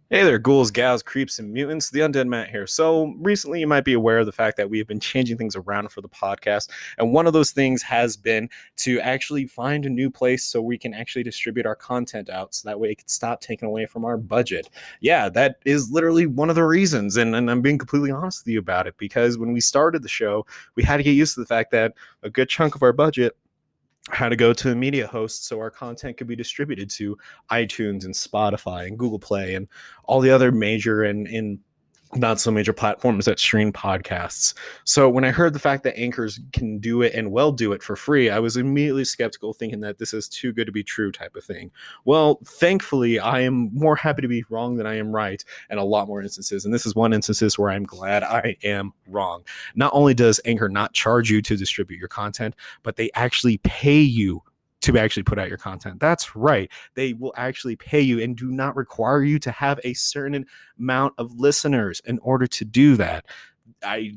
Hey there, ghouls, gals, creeps, and mutants. The Undead Matt here. So, recently you might be aware of the fact that we have been changing things around for the podcast. And one of those things has been to actually find a new place so we can actually distribute our content out so that way it can stop taking away from our budget. Yeah, that is literally one of the reasons. And I'm being completely honest with you about it because when we started the show, we had to get used to the fact that a good chunk of our budget how to go to a media host so our content could be distributed to iTunes and Spotify and Google Play and all the other major and not so major platforms that stream podcasts. So when I heard the fact that anchors can do it and will do it for free, I was immediately skeptical, thinking that this is too good to be true type of thing. Well, thankfully, I am more happy to be wrong than I am right in a lot more instances. And this is one instances where I'm glad I am wrong. Not only does Anchor not charge you to distribute your content, but they actually pay you to actually put out your content. That's right. They will actually pay you and do not require you to have a certain amount of listeners in order to do that.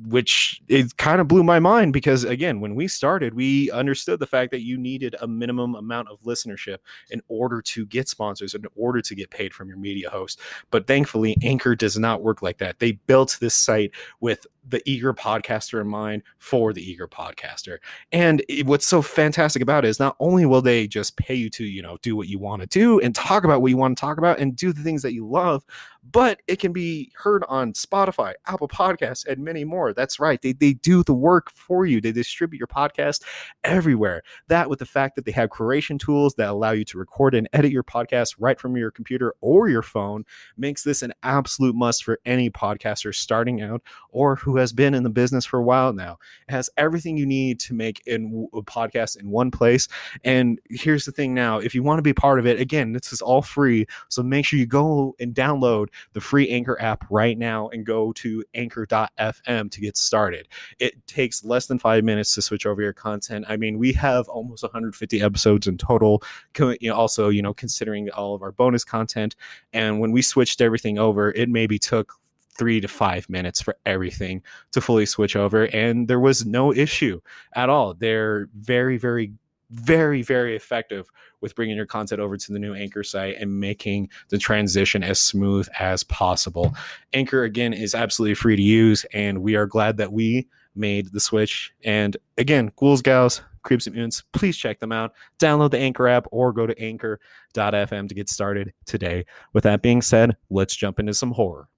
Which it kind of blew my mind because again, when we started, we understood the fact that you needed a minimum amount of listenership in order to get sponsors, in order to get paid from your media host. But thankfully, Anchor does not work like that. They built this site with the eager podcaster in mind for the eager podcaster. And what's so fantastic about it is not only will they just pay you to, do what you want to do and talk about what you want to talk about and do the things that you love, but it can be heard on Spotify, Apple Podcasts, and many more. That's right. They do the work for you. They distribute your podcast everywhere. That with the fact that they have creation tools that allow you to record and edit your podcast right from your computer or your phone makes this an absolute must for any podcaster starting out or who has been in the business for a while now. It has everything you need to make a podcast in one place. And here's the thing now, if you want to be part of it, again, this is all free. So make sure you go and download the free Anchor app right now and go to anchor.fm to get started. It takes less than 5 minutes to switch over your content. I mean, we have almost 150 episodes in total, also, considering all of our bonus content. And when we switched everything over, it maybe took 3 to 5 minutes for everything to fully switch over. And there was no issue at all. They're very, very, very, very effective with bringing your content over to the new Anchor site and making the transition as smooth as possible. Anchor, again, is absolutely free to use, and we are glad that we made the switch. And again, ghouls, gals, creeps, and mutants, please check them out. Download the Anchor app or go to anchor.fm to get started today. With that being said, let's jump into some horror.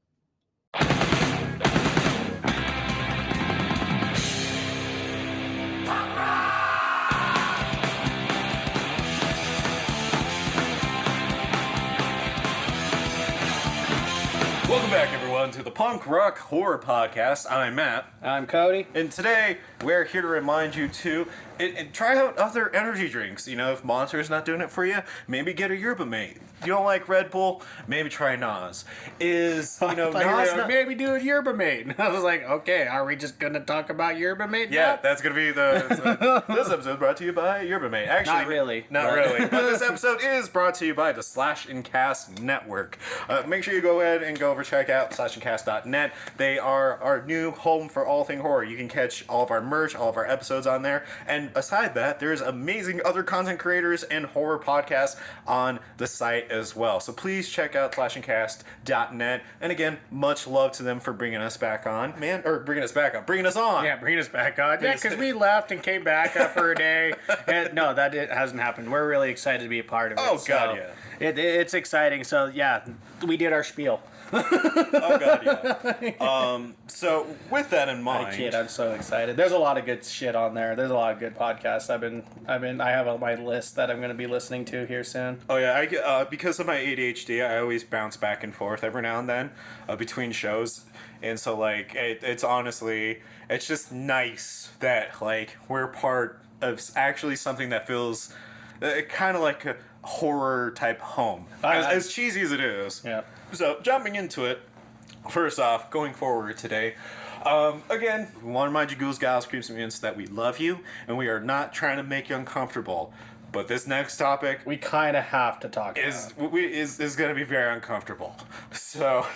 Welcome back, everyone, to the Punk Rock Horror Podcast. I'm Matt. I'm Cody. And today, we're here to remind you to try out other energy drinks. If Monster is not doing it for you, maybe get a yerba mate. You don't like Red Bull? Maybe try Nas. Nas Maybe do a yerba mate. I was like, okay, are we just going to talk about yerba mate now? Yeah, that's going to be this episode brought to you by yerba mate. Actually, not really. Not really. But this episode is brought to you by the Slash and Cast Network. Make sure you go ahead and go over check out slashandcast.net. They are our new home for all thing horror. You can catch all of our merch, all of our episodes on there. And aside that, there's amazing other content creators and horror podcasts on the site as well. So please check out slashandcast.net. And again, much love to them for bringing us back on. Bringing us on. Yeah, bringing us back on. Yeah, because we left and came back for a day. And no, it hasn't happened. We're really excited to be a part of it. Oh, God, yeah. It's exciting. So, yeah, we did our spiel. Oh, God, yeah. So, with that in mind... I kid, I'm so excited. There's a lot of good shit on there. There's a lot of good podcasts. I have on my list that I'm going to be listening to here soon. Oh, yeah. Because of my ADHD, I always bounce back and forth every now and then between shows. And so, it's honestly... It's just nice that, we're part of actually something that feels kind of like a horror-type home. As cheesy as it is. Yeah. So, jumping into it, first off, going forward today, again, we want to remind you, ghouls, gals, creeps, and mutants, that we love you, and we are not trying to make you uncomfortable. But this next topic... We kind of have to talk is going to be very uncomfortable. So,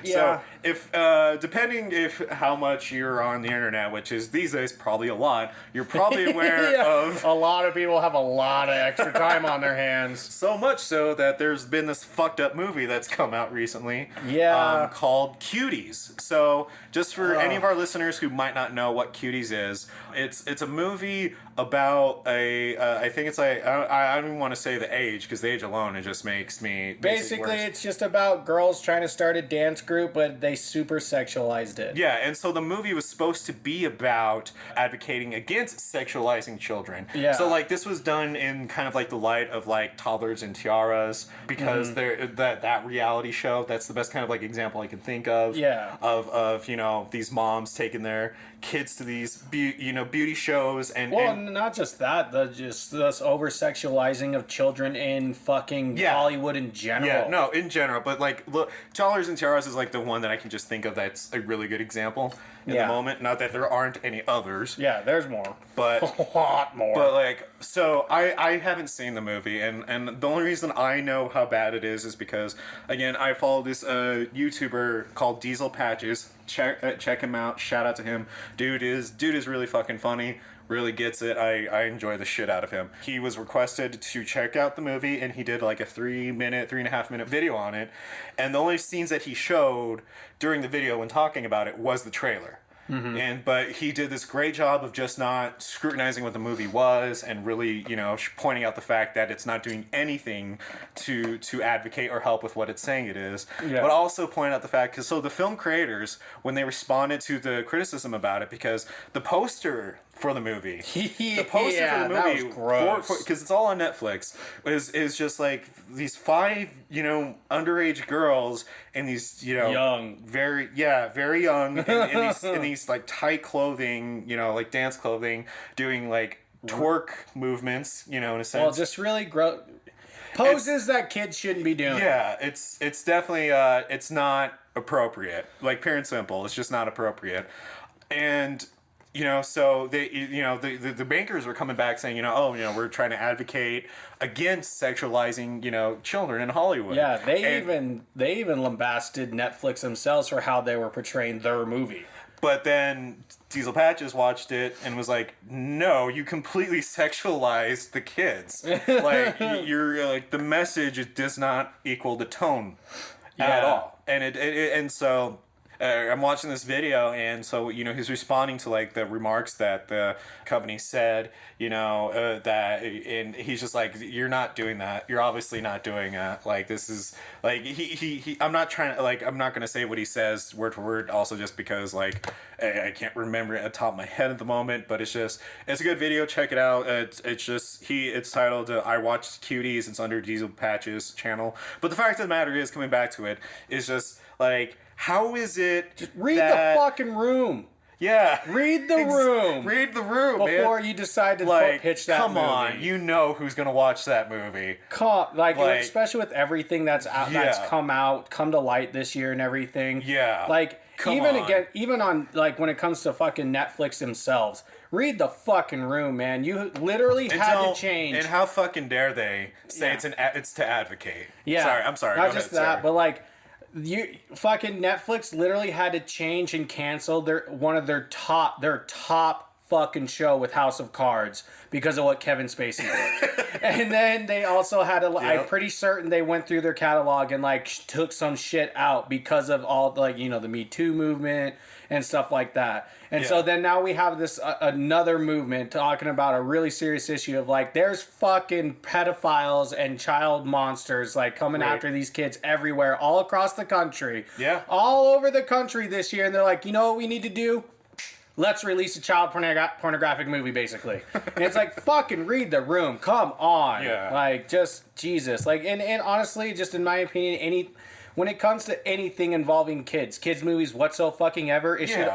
Yeah. So if depending if how much you're on the internet, which is these days probably a lot, you're probably aware of a lot of people have a lot of extra time on their hands. So much so that there's been this fucked up movie that's come out recently. Yeah. Called Cuties. So just for any of our listeners who might not know what Cuties is, it's a movie about I think it's like I don't even want to say the age because the age alone it just makes me basically it's just about girls trying to start a dance group, but they super sexualized it. Yeah, and so the movie was supposed to be about advocating against sexualizing children. Yeah. So like this was done in kind of like the light of like Toddlers and Tiaras because that reality show, that's the best kind of like example I can think of. Yeah. Of you know, these moms taking their kids to these beauty shows and not just that, just this over sexualizing of children in fucking Hollywood in general. Yeah, no, in general, but like look, Toddlers and Tiaras is like the one that I can just think of that's a really good example in the moment. Not that there aren't any others. Yeah, there's more. But a lot more. But like, so I haven't seen the movie, and the only reason I know how bad it is because again I follow this YouTuber called Diesel Patches. Check him out. Shout out to him. Dude is really fucking funny. Really gets it. I enjoy the shit out of him. He was requested to check out the movie, and he did like a 3.5 minute video on it. And the only scenes that he showed during the video when talking about it was the trailer. But he did this great job of just not scrutinizing what the movie was and really, pointing out the fact that it's not doing anything to advocate or help with what it's saying it is. Yeah. But also point out the fact, because so the film creators, when they responded to the criticism about it, because the poster for the movie, for the movie, because it's all on Netflix, is just like these 5 underage girls and these young, very young in these like tight clothing, like dance clothing, doing like twerk movements, in a sense. Well, just really gross poses that kids shouldn't be doing. Yeah, it's definitely it's not appropriate. Like pure and simple, it's just not appropriate. And so they, the bankers were coming back saying, we're trying to advocate against sexualizing, children in Hollywood. Yeah, they even lambasted Netflix themselves for how they were portraying their movie. But then Diesel Patches watched it and was like, "No, you completely sexualized the kids. Like you're like the message does not equal the tone at all." And and so. I'm watching this video, and so he's responding to like the remarks that the company said, that, and he's just like, "You're not doing that. You're obviously not doing that. Like this is like he I'm not trying to like I'm not gonna say what he says word for word. Also, just because like I can't remember it at the top of my head at the moment, but it's a good video. Check it out. It's titled I Watched Cuties. It's under Diesel Patches channel. But the fact of the matter is, coming back to it, is just like. How is it? Just read the fucking room. Yeah. Read the room. Read the room, before man. you decide to pitch that movie. Come on, you know who's gonna watch that movie. Especially with everything that's come to light this year and everything. Yeah. Like even on like when it comes to fucking Netflix themselves. Read the fucking room, man. You literally had to change. And how fucking dare they say it's to advocate? Yeah. I'm sorry. Not just that, but like. Fucking Netflix literally had to change and cancel their top fucking show with House of Cards because of what Kevin Spacey did. And then they also had to, I'm pretty certain they went through their catalog and like took some shit out because of all like, the Me Too movement and stuff like that. And so then now we have this another movement talking about a really serious issue of like there's fucking pedophiles and child monsters like coming after these kids everywhere all across the country. Yeah. All over the country this year. And they're like, you know what we need to do? Let's release a child pornographic movie, basically. And it's like, fucking read the room. Come on. Yeah. Like, just Jesus. Like, and honestly, just in my opinion, when it comes to anything involving kids movies, whatsoever, it should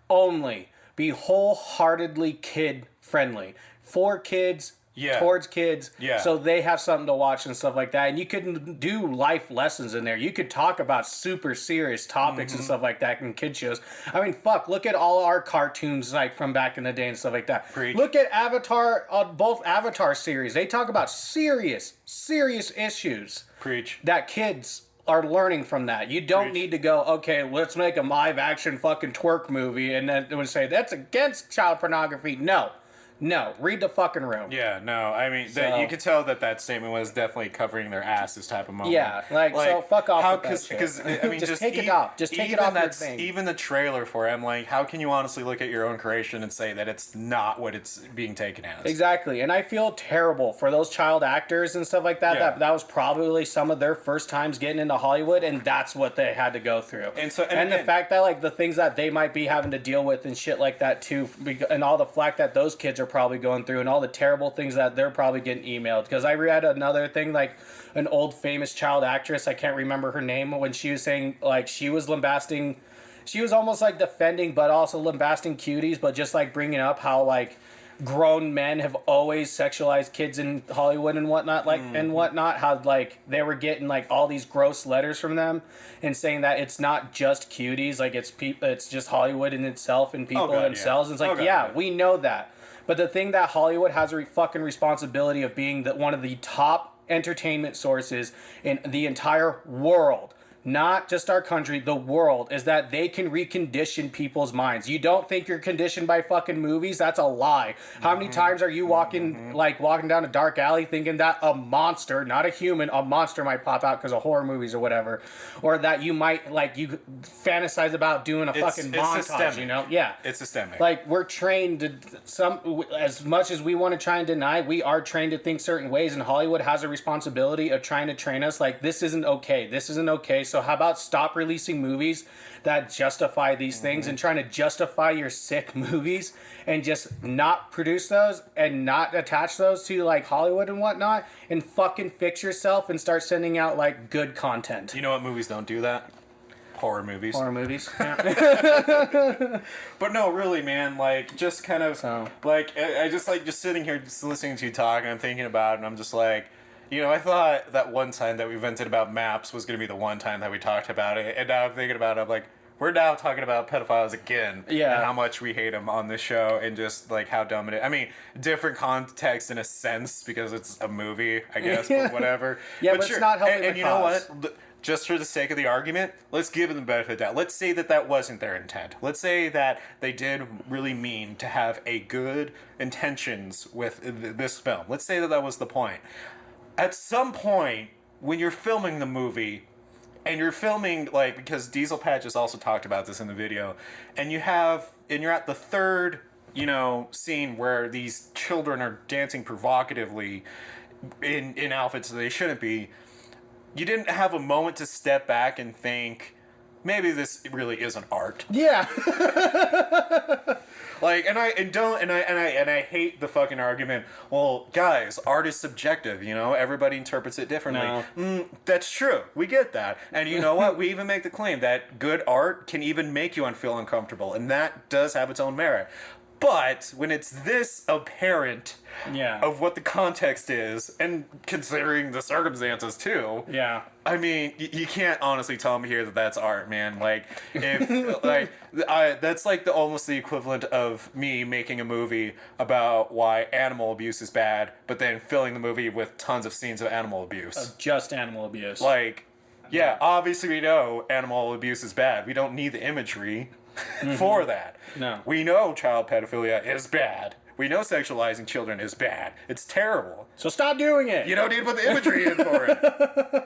only be wholeheartedly kid friendly. For kids, towards kids, so they have something to watch and stuff like that. And you could do life lessons in there. You could talk about super serious topics and stuff like that in kid shows. I mean, look at all our cartoons like from back in the day and stuff like that. Preach. Look at Avatar, both Avatar series. They talk about serious issues. Preach. That kids are learning from that. You don't need to go, okay, let's make a live action fucking twerk movie and then it would say that's against child pornography. No, read the fucking room. Yeah, no, I mean, you could tell that statement was definitely covering their asses type of moment. Yeah, so fuck off with that shit. Because, I mean, just take it off. Just take it off your thing. Even the trailer for it, I'm like, how can you honestly look at your own creation and say that it's not what it's being taken as? Exactly, and I feel terrible for those child actors and stuff like that. Yeah. That was probably some of their first times getting into Hollywood, and that's what they had to go through. And so, and the fact that, like, the things that they might be having to deal with and shit like that, too, and all the flack that those kids are probably going through, and all the terrible things that they're probably getting emailed. Because I read another thing, like an old famous child actress, I can't remember her name, when she was saying, like, she was lambasting, she was almost like defending but also lambasting Cuties, but just like bringing up how, like, grown men have always sexualized kids in Hollywood and whatnot, like, and whatnot, how, like, they were getting, like, all these gross letters from them and saying that it's not just Cuties, like, it's just Hollywood in itself and people themselves. Yeah. And it's like, we know that. But the thing that Hollywood has a fucking responsibility of being one of the top entertainment sources in the entire world, not just our country, the world, is that they can recondition people's minds. You don't think you're conditioned by fucking movies? That's a lie. How many times are you walking down a dark alley thinking that a monster, not a human, a monster might pop out because of horror movies or whatever, or that you might, like, you fantasize about doing a fucking montage, systemic. You know? Yeah. It's systemic. Like, we're trained to, as much as we want to try and deny, we are trained to think certain ways, and Hollywood has a responsibility of trying to train us, like, this isn't okay. This isn't okay. So how about stop releasing movies that justify these things and trying to justify your sick movies and just not produce those and not attach those to, like, Hollywood and whatnot, and fucking fix yourself and start sending out, like, good content. You know what movies don't do that? Horror movies. Horror movies. Yeah. But no, really, man, like, just kind of, like, I just, like, just sitting here just listening to you talk and I'm thinking about it and I'm just like, you know, I thought that one time that we vented about maps was going to be the one time that we talked about it. And now I'm thinking about it, I'm like, we're now talking about pedophiles again. Yeah. And how much we hate them on this show and just, like, how dumb it is. I mean, different context in a sense because it's a movie, I guess, but whatever. Yeah, but sure. It's not helping the and you cause. know what? Just for the sake of the argument, let's give them the benefit of the doubt. Let's say that wasn't their intent. Let's say that they did really mean to have a good intentions with this film. Let's say that was the point. At some point, when you're filming the movie, and you're filming, like, because Diesel Patch has also talked about this in the video, and you're at the third, you know, scene where these children are dancing provocatively in outfits that they shouldn't be, you didn't have a moment to step back and think, maybe this really isn't art. Yeah. Like, and I hate the fucking argument. Well, guys, art is subjective. You know, everybody interprets it differently. No. That's true. We get that. And you know what? We even make the claim that good art can even make you feel uncomfortable, and that does have its own merit. But when it's this apparent of what the context is, and considering the circumstances too, I mean, you can't honestly tell me here that that's art, man. Like, if that's like almost the equivalent of me making a movie about why animal abuse is bad, but then filling the movie with tons of scenes of animal abuse. Of just animal abuse. Like, yeah, obviously we know animal abuse is bad. We don't need the imagery for that. No. We know child pedophilia is bad. We know sexualizing children is bad. It's terrible. So stop doing it. You don't need to put the imagery in for it.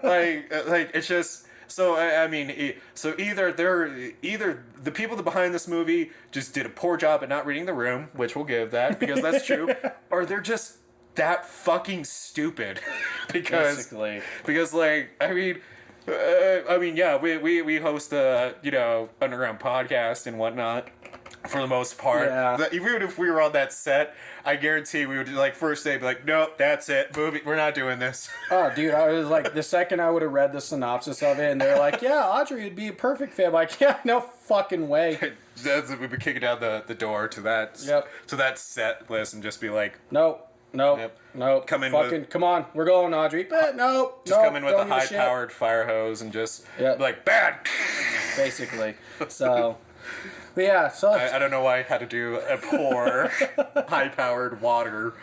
Like it's just so. I mean, so either the people behind this movie just did a poor job at not reading the room, which we'll give that because that's true, or they're just that fucking stupid because like I mean, yeah, we host a, you know, underground podcast and whatnot for the most part. Yeah. Even if we were on that set, I guarantee we would, like, first day be like, nope, that's it, movie, we're not doing this. Oh, dude, I was like, the second I would have read the synopsis of it and they're like, yeah, Audrey would be a perfect fit. I'm like, yeah, no fucking way. We'd be kicking down the door to that to that set list and just be like, nope. Come on, we're going, Audrey. But nope. Come in with a high-powered fire hose and just be like, bad. Basically. So, but yeah. So I don't know why I had to do a poor high-powered water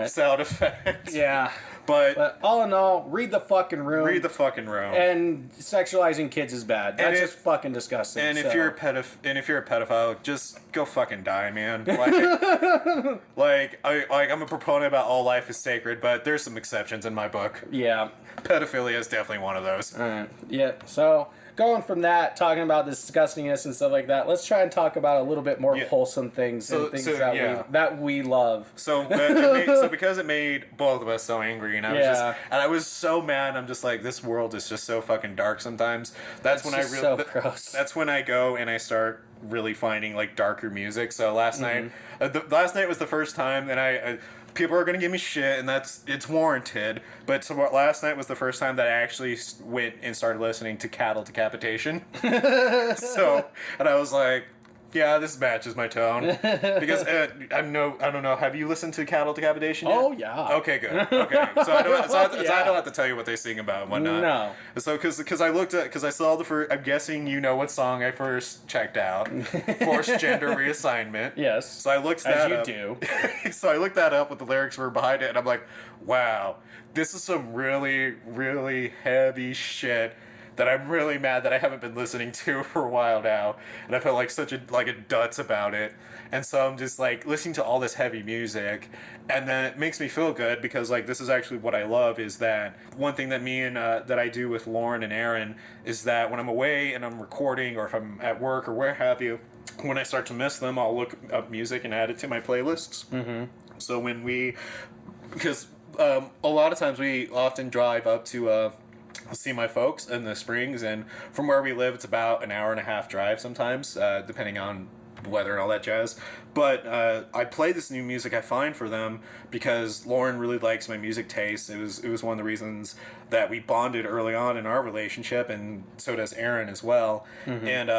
sound effect. Yeah. But all in all, read the fucking room. Read the fucking room. And sexualizing kids is bad. That's just fucking disgusting. And if you're a pedophile, just go fucking die, man. Like, I'm a proponent about all life is sacred, but there's some exceptions in my book. Yeah. Pedophilia is definitely one of those. Yeah. So going from that, talking about the disgustingness and stuff like that, let's try and talk about a little bit more wholesome things and things that we love. So, because it made both of us so angry, and I was so mad. I'm just like, this world is just so fucking dark sometimes. That's gross. That's when I go and I start really finding like darker music. So last night was the first time, and people are gonna give me shit, and it's warranted. But so last night was the first time that I actually went and started listening to Cattle Decapitation. And I was like, yeah, this matches my tone, because I don't know. Have you listened to Cattle Decapitation yet? Oh yeah. Okay, good. Okay, so I don't have to tell you what they sing about and whatnot. No. So because I saw the first. I'm guessing you know what song I first checked out. Forced Gender Reassignment. Yes. So I looked that up. As you do. So I looked that up, what the lyrics were behind it, and I'm like, wow, this is some really, really heavy shit that I'm really mad that I haven't been listening to for a while now, and I felt like such a dutz about it. And so I'm just like listening to all this heavy music, and then it makes me feel good, because like this is actually what I love, is that one thing that me and that I do with Lauren and Aaron is that when I'm away and I'm recording, or if I'm at work or where have you, when I start to miss them, I'll look up music and add it to my playlists. Mm-hmm. So because a lot of times we often drive up to see my folks in the Springs, and from where we live it's about an hour and a half drive sometimes, depending on weather and all that jazz. But I play this new music I find for them because Lauren really likes my music taste. It was one of the reasons that we bonded early on in our relationship, and so does Aaron as well. Mm-hmm. And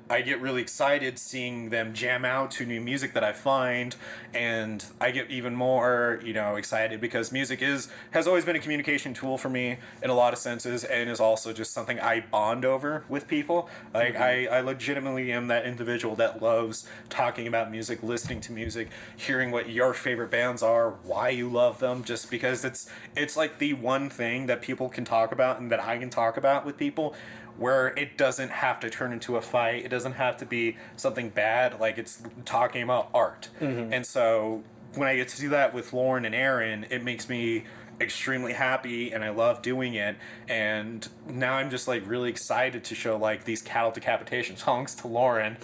I get really excited seeing them jam out to new music that I find, and I get even more, excited, because music has always been a communication tool for me in a lot of senses, and is also just something I bond over with people. Like, mm-hmm. I legitimately am that individual that loves talking about music, listening to music, hearing what your favorite bands are, why you love them, just because it's like the one thing that people can talk about and that I can talk about with people, where it doesn't have to turn into a fight. It doesn't have to be something bad. Like, it's talking about art. Mm-hmm. And so when I get to do that with Lauren and Aaron, it makes me extremely happy, and I love doing it. And now I'm just like really excited to show like these Cattle Decapitation songs to Lauren,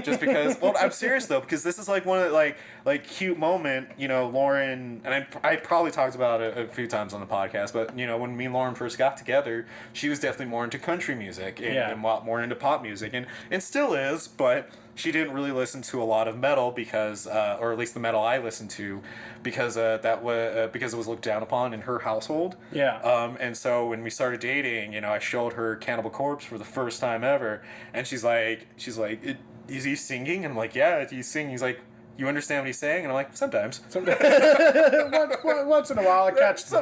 just because. Well, I'm serious though, because this is like one of the like cute moment. Lauren, and I probably talked about it a few times on the podcast, but when me and Lauren first got together, she was definitely more into country music and a lot more into pop music, and still is, but she didn't really listen to a lot of metal, because, or at least the metal I listened to, because because it was looked down upon in her household. Yeah. And so when we started dating, I showed her Cannibal Corpse for the first time ever, and she's like, is he singing? And I'm like, yeah, he's singing. He's like, you understand what he's saying? And I'm like, sometimes. Once in a while I catch the.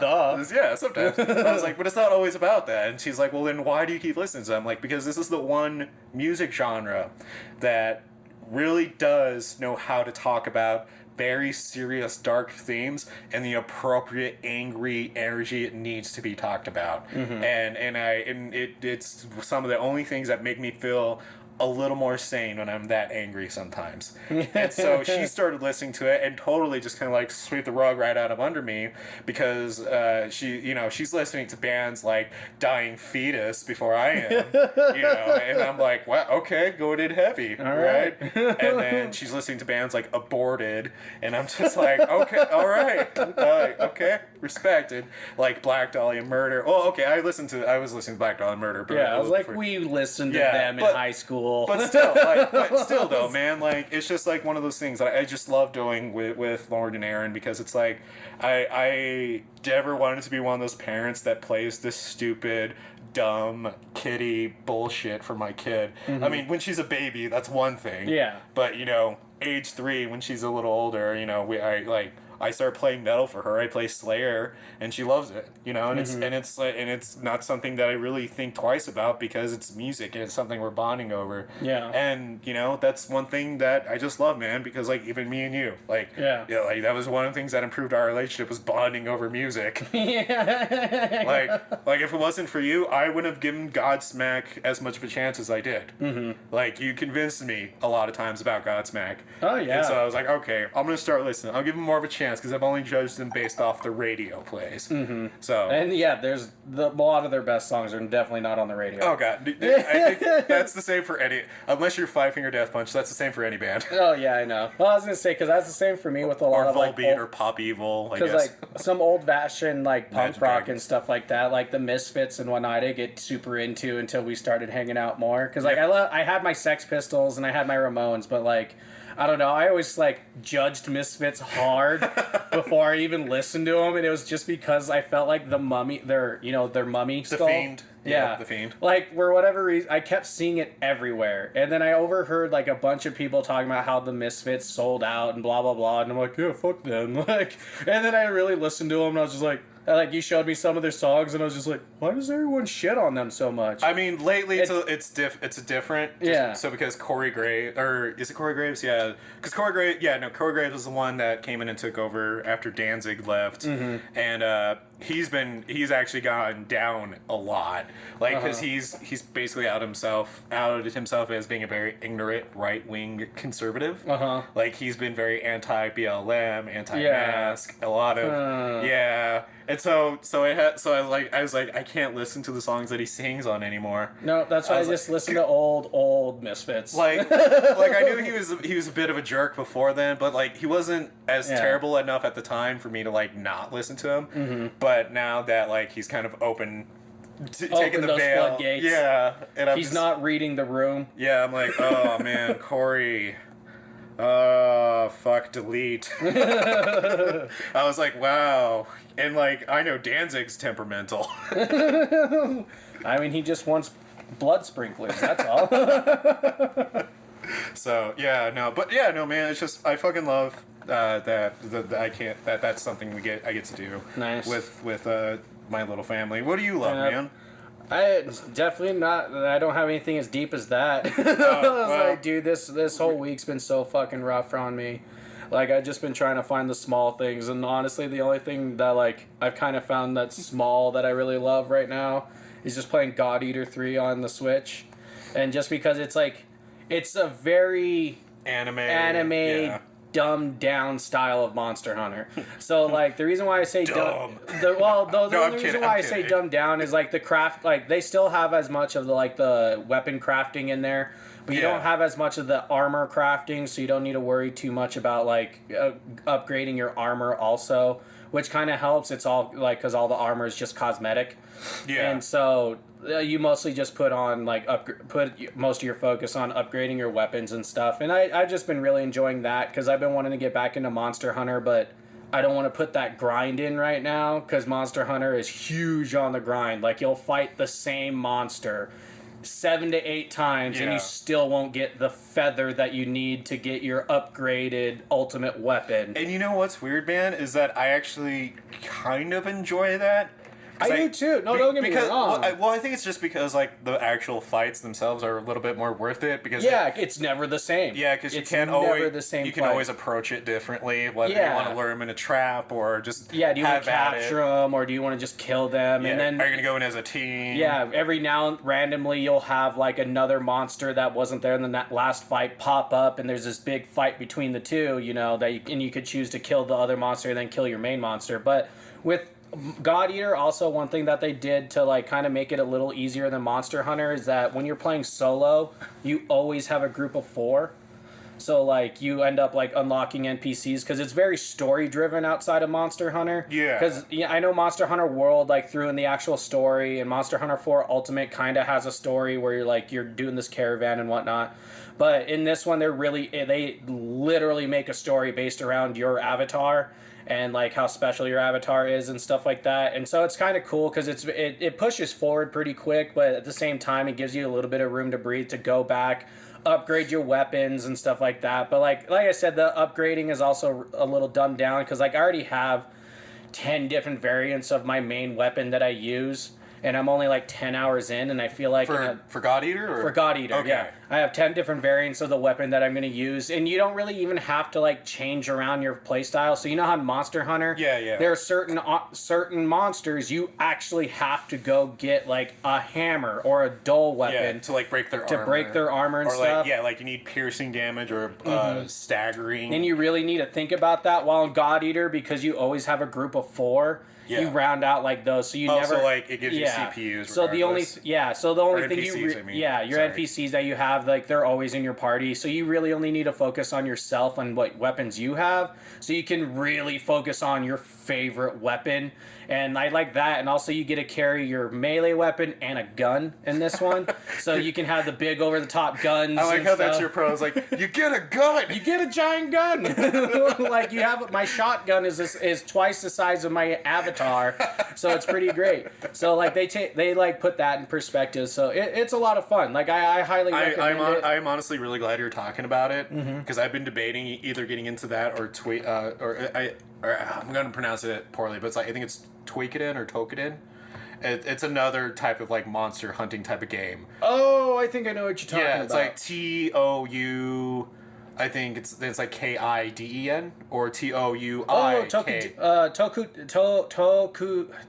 Yeah, sometimes. I was like, but it's not always about that. And she's like, well, then why do you keep listening to them? I'm like, because this is the one music genre that really does know how to talk about very serious, dark themes and the appropriate angry energy it needs to be talked about. Mm-hmm. And it's some of the only things that make me feel a little more sane when I'm that angry sometimes. And so she started listening to it and totally just kind of like sweep the rug right out of under me, because she's listening to bands like Dying Fetus before I am, and I'm like, wow, okay, going in heavy, all right? And then she's listening to bands like Aborted, and I'm just like, okay, all right, okay, respected, like Black Dahlia Murder. Oh, okay, I was listening to Black Dahlia Murder. Yeah, I was like, we listened to them in high school. But still, though, man, like, it's just like one of those things that I just love doing with Lauren and Aaron, because it's like I never wanted to be one of those parents that plays this stupid, dumb, kiddie bullshit for my kid. Mm-hmm. I mean, when she's a baby, that's one thing. Yeah. But age 3, when she's a little older, I start playing metal for her. I play Slayer, and she loves it. You know, and it's not something that I really think twice about because it's music and it's something we're bonding over. Yeah. And you know, that's one thing that I just love, man. Because like even me and you, like like that was one of the things that improved our relationship was bonding over music. like if it wasn't for you, I wouldn't have given Godsmack as much of a chance as I did. Like you convinced me a lot of times about Godsmack. Oh yeah. And so I was like, okay, I'm gonna start listening. I'll give him more of a chance because I've only judged them based off the radio plays. So and there's a lot of their best songs are definitely not on the radio. Oh god, I think that's the same for any. Unless you're Five Finger Death Punch, that's the same for any band. Oh yeah, I know. Well, I was gonna say because that's the same for me with a lot of like Volbeat or Pop Evil. Because like some old fashioned like punk rock and stuff like that, like the Misfits and whatnot, I get super into until we started hanging out more. Because like I had my Sex Pistols and I had my Ramones, but like I don't know, I always like judged Misfits hard before I even listened to them, and it was just because I felt like the Mummy, their Mummy skull. The Fiend. Yeah, The Fiend. Like, for whatever reason, I kept seeing it everywhere. And then I overheard, like, a bunch of people talking about how the Misfits sold out and blah, blah, blah. And I'm like, yeah, fuck them. Like, and then I really listened to them, and I was just like, you showed me some of their songs, and I was just like, why does everyone shit on them so much? I mean, lately it's a different. So because Corey Graves, or is it Corey Graves? Yeah, because Corey Graves was the one that came in and took over after Danzig left, and he's actually gone down a lot, like because he's basically outed himself as being a very ignorant right wing conservative. Like he's been very anti BLM, anti mask, a lot of and so I was like I can't listen to the songs that he sings on anymore. No, that's why I just listen to old Misfits. Like I knew he was a bit of a jerk before then, but like he wasn't as terrible enough at the time for me to like not listen to him. But now that like he's kind of taking the veil, floodgates. And he's not reading the room. Yeah, I'm like, oh man, Corey. Fuck, delete. I was like, wow. And like, I know Danzig's temperamental. I mean, he just wants blood sprinklers, that's all. So, man, it's just, I fucking love that's something I get to do with my little family. What do you love, man? I don't have anything as deep as that. I was like, dude, this whole week's been so fucking rough on me. Like, I've just been trying to find the small things, and honestly, the only thing that, like, I've kind of found that's small that I really love right now is just playing God Eater 3 on the Switch. And just because it's, like, it's a very anime dumbed down style of Monster Hunter. So like the reason why I say dumbed down is like the craft, like they still have as much of the weapon crafting in there, but you don't have as much of the armor crafting, so you don't need to worry too much about like upgrading your armor also, which kind of helps. It's all like because all the armor is just cosmetic, and so you mostly just put most of your focus on upgrading your weapons and stuff. And I've just been really enjoying that because I've been wanting to get back into Monster Hunter, but I don't want to put that grind in right now because Monster Hunter is huge on the grind. Like, you'll fight the same monster 7 to 8 times and you still won't get the feather that you need to get your upgraded ultimate weapon. And you know what's weird, man, is that I actually kind of enjoy that. I do too. No, don't get me wrong. I think it's just because like the actual fights themselves are a little bit more worth it because it's never the same. Yeah, because you can always approach it differently. Whether you want to lure them in a trap or just do you want to capture them or do you want to just kill them? Yeah. And then are you gonna go in as a team? Yeah, every now and randomly you'll have like another monster that wasn't there in the last fight pop up, and there's this big fight between the two. You know and you could choose to kill the other monster and then kill your main monster, but with God Eater, also one thing that they did to like kind of make it a little easier than Monster Hunter is that when you're playing solo, you always have a group of 4. So like you end up like unlocking NPCs because it's very story driven outside of Monster Hunter. Yeah. Because I know Monster Hunter World like threw in the actual story, and Monster Hunter 4 Ultimate kind of has a story where you're doing this caravan and whatnot. But in this one, they literally make a story based around your avatar and like how special your avatar is and stuff like that. And so it's kind of cool because it pushes forward pretty quick, but at the same time it gives you a little bit of room to breathe to go back, upgrade your weapons and stuff like that. But like I said, the upgrading is also a little dumbed down because like I already have 10 different variants of my main weapon that I use. And I'm only like 10 hours in, and I feel like... For God Eater? Or? For God Eater, okay. yeah. I have 10 different variants of the weapon that I'm going to use, and you don't really even have to like change around your playstyle. So you know how in Monster Hunter, there are certain monsters you actually have to go get like a hammer or a dull weapon to like break their armor. To break their armor and or stuff. Like you need piercing damage or staggering. And you really need to think about that while in God Eater, because you always have a group of 4. You round out like those, so you never. So like it gives you CPUs. So the only thing NPCs, your NPCs that you have, like they're always in your party. So you really only need to focus on yourself and what weapons you have, so you can really focus on your favorite weapon. And I like that. And also you get to carry your melee weapon and a gun in this one, so you can have the big over the top guns. I like how that's your pros. Like you get a gun, you get a giant gun. Like you have my shotgun is twice the size of my avatar, so it's pretty great. So like they like put that in perspective. So it's a lot of fun. Like I highly recommend it. I'm honestly really glad you're talking about it, because I've been debating either getting into that or I'm going to pronounce it poorly, but it's like I think it's Toukiden or Toukiden. It's another type of like monster hunting type of game. Oh, I think I know what you're talking about. Yeah, it's like TOU. I think it's like KIDEN or TOUI. Oh,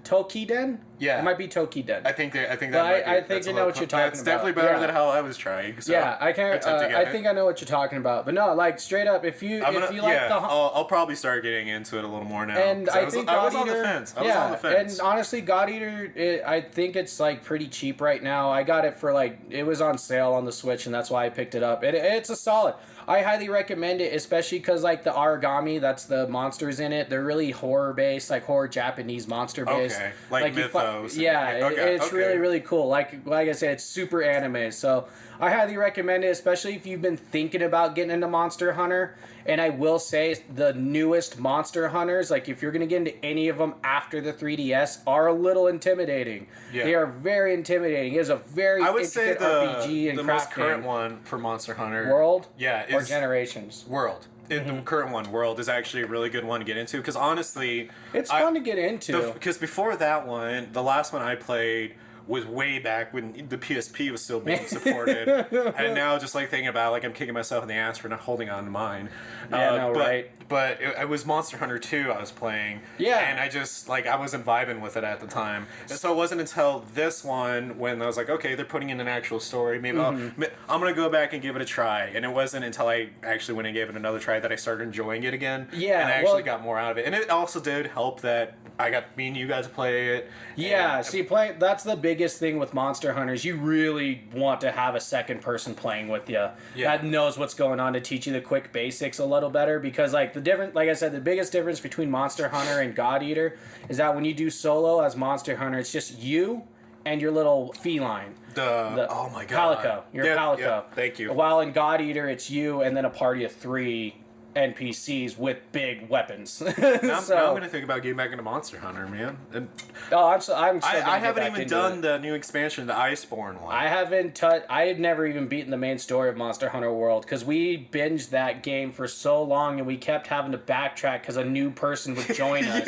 Toukiden. Yeah, it might be Toukiden. I think that. I think you know what you're talking about. That's definitely better than how I was trying. So yeah, I can't. I think I know what you're talking about. But no, like straight up, if you like the, I'll probably start getting into it a little more now. And I was on the fence. I was on the fence. And honestly, God Eater, I think it's like pretty cheap right now. I got it for like it was on sale on the Switch, and that's why I picked it up. It's a solid. I highly recommend it, especially because like the origami, that's the monsters in it. They're really horror based, like horror Japanese monster based. Okay, like mythos. It's really really cool. Like I said, it's super anime. So I highly recommend it, especially if you've been thinking about getting into Monster Hunter. And I will say the newest Monster Hunters, like if you're going to get into any of them after the 3DS, are a little intimidating. Yeah. They are very intimidating. It is a very intricate RPG and the most current one for Monster Hunter World, or Generations. World. The current one, World, is actually a really good one to get into because honestly, it's fun to get into. Because before that one, the last one I played was way back when the PSP was still being supported, and now just like thinking about it, like I'm kicking myself in the ass for not holding on to mine. Right. But it was Monster Hunter 2 I was playing, and I just like I wasn't vibing with it at the time, and so it wasn't until this one when I was like, okay, they're putting in an actual story. Maybe I'm gonna go back and give it a try, and it wasn't until I actually went and gave it another try that I started enjoying it again. Yeah, and I actually got more out of it, and it also did help that I got me and you guys to play it. Yeah, that's the biggest thing with Monster Hunters. You really want to have a second person playing with you that knows what's going on to teach you the quick basics a little better, because like like I said, the biggest difference between Monster Hunter and God Eater is that when you do solo as Monster Hunter, it's just you and your little feline. Oh my god. Palico. Your Palico. Yeah, thank you. While in God Eater, it's you and then a party of 3 NPCs with big weepons. Now I'm going to think about getting back into Monster Hunter, man. And I haven't even done the new expansion, the Iceborne one. I haven't I had never even beaten the main story of Monster Hunter World because we binged that game for so long and we kept having to backtrack because a new person would join us.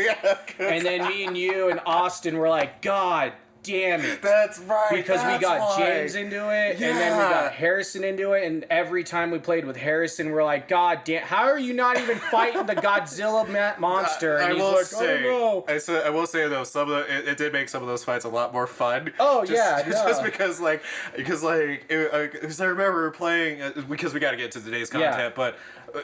And then me and you and Austin were like, God damn it. That's right. Because we got James into it, and then we got Harrison into it, and every time we played with Harrison, we're like, God damn, how are you not even fighting the Godzilla monster? And I he's will like, say, oh no. I will say though, some of it did make some of those fights a lot more fun. Oh just because I remember playing because we got to get to today's content, but.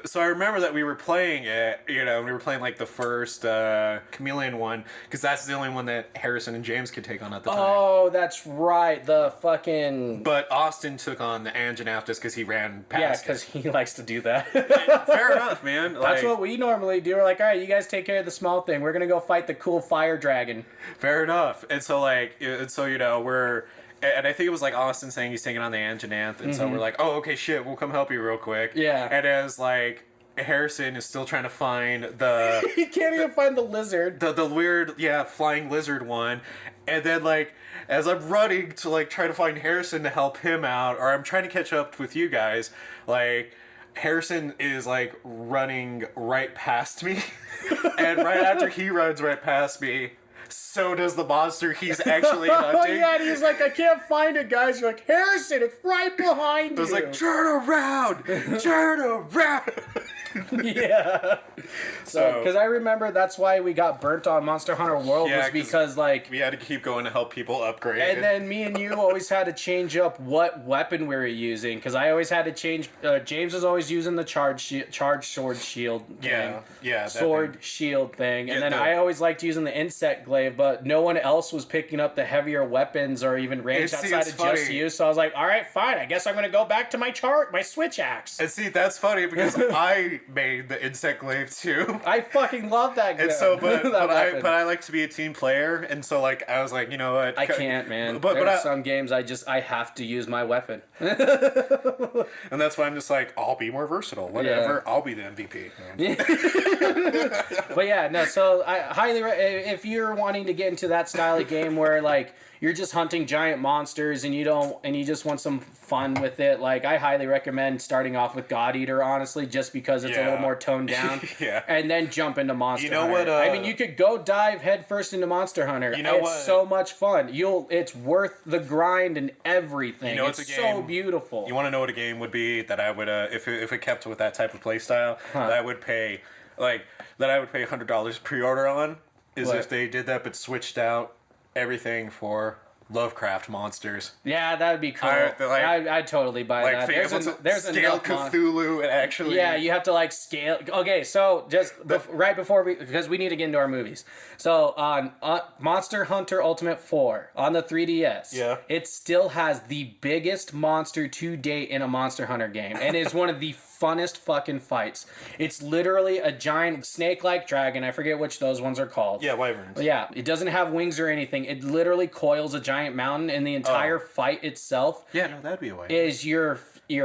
So I remember that we were playing it, we were playing like the first Chameleon one, because that's the only one that Harrison and James could take on at the time. Oh, that's right, the fucking... But Austin took on the Anjanaptis because he ran past Yeah, because he likes to do that. Fair enough, man. That's what we normally do. We're like, all right, you guys take care of the small thing. We're going to go fight the cool fire dragon. Fair enough. And so, we're... And I think it was like Austin saying he's taking on the Anjanath, and so we're like, oh, okay, shit, we'll come help you real quick. Yeah. And as like Harrison is still trying to find the he can't even find the lizard. The weird, flying lizard one. And then like as I'm running to like try to find Harrison to help him out, or I'm trying to catch up with you guys, like Harrison is like running right past me, and right after he runs right past me, so does the monster he's actually hunting. Oh yeah, and he's like, I can't find it, guys. You're like, Harrison, it's right behind you. I was like, turn around, turn around. Yeah. So, because I remember that's why we got burnt on Monster Hunter World, was because like we had to keep going to help people upgrade. And then me and you always had to change up what weapon we were using, because I always had to change. James was always using the charged sword shield thing. Sword shield thing, and then I always liked using the insect glaive, but no one else was picking up the heavier weapons or even range outside of just you. So I was like, all right, fine. I guess I'm gonna go back to my switch axe. And see, that's funny because I made the insect glaive too. I fucking love that glaive. And so, but I like to be a team player, and so like I was like, you know what? I can't, man. But some games I have to use my weapon. And that's why I'm just like, I'll be more versatile. Whatever, I'll be the MVP. But yeah, no. So I highly, if you're wanting to get into that style of game where like you're just hunting giant monsters and you just want some fun with it, like I highly recommend starting off with God Eater, honestly, just because it's a little more toned down. And then jump into Monster Hunter. What? I mean, you could go dive headfirst into Monster Hunter. It's so much fun. It's worth the grind and everything. It's so beautiful. You want to know what a game would be that I would, if it kept with that type of play style, that I would pay $100 pre-order on, is if they did that but switched out everything for Lovecraft monsters. Yeah, that would be cool. I'd totally buy that. There's scale Cthulhu and actually... Yeah, you have to like scale... Okay, so just right before because we need to get into our movies. So on Monster Hunter Ultimate 4 on the 3DS, it still has the biggest monster to date in a Monster Hunter game, and is one of the funnest fucking fights. It's literally a giant snake-like dragon. I forget which those ones are called. Yeah, wyverns. Yeah, it doesn't have wings or anything. It literally coils a giant mountain, and the entire fight itself that'd be a way. Is you're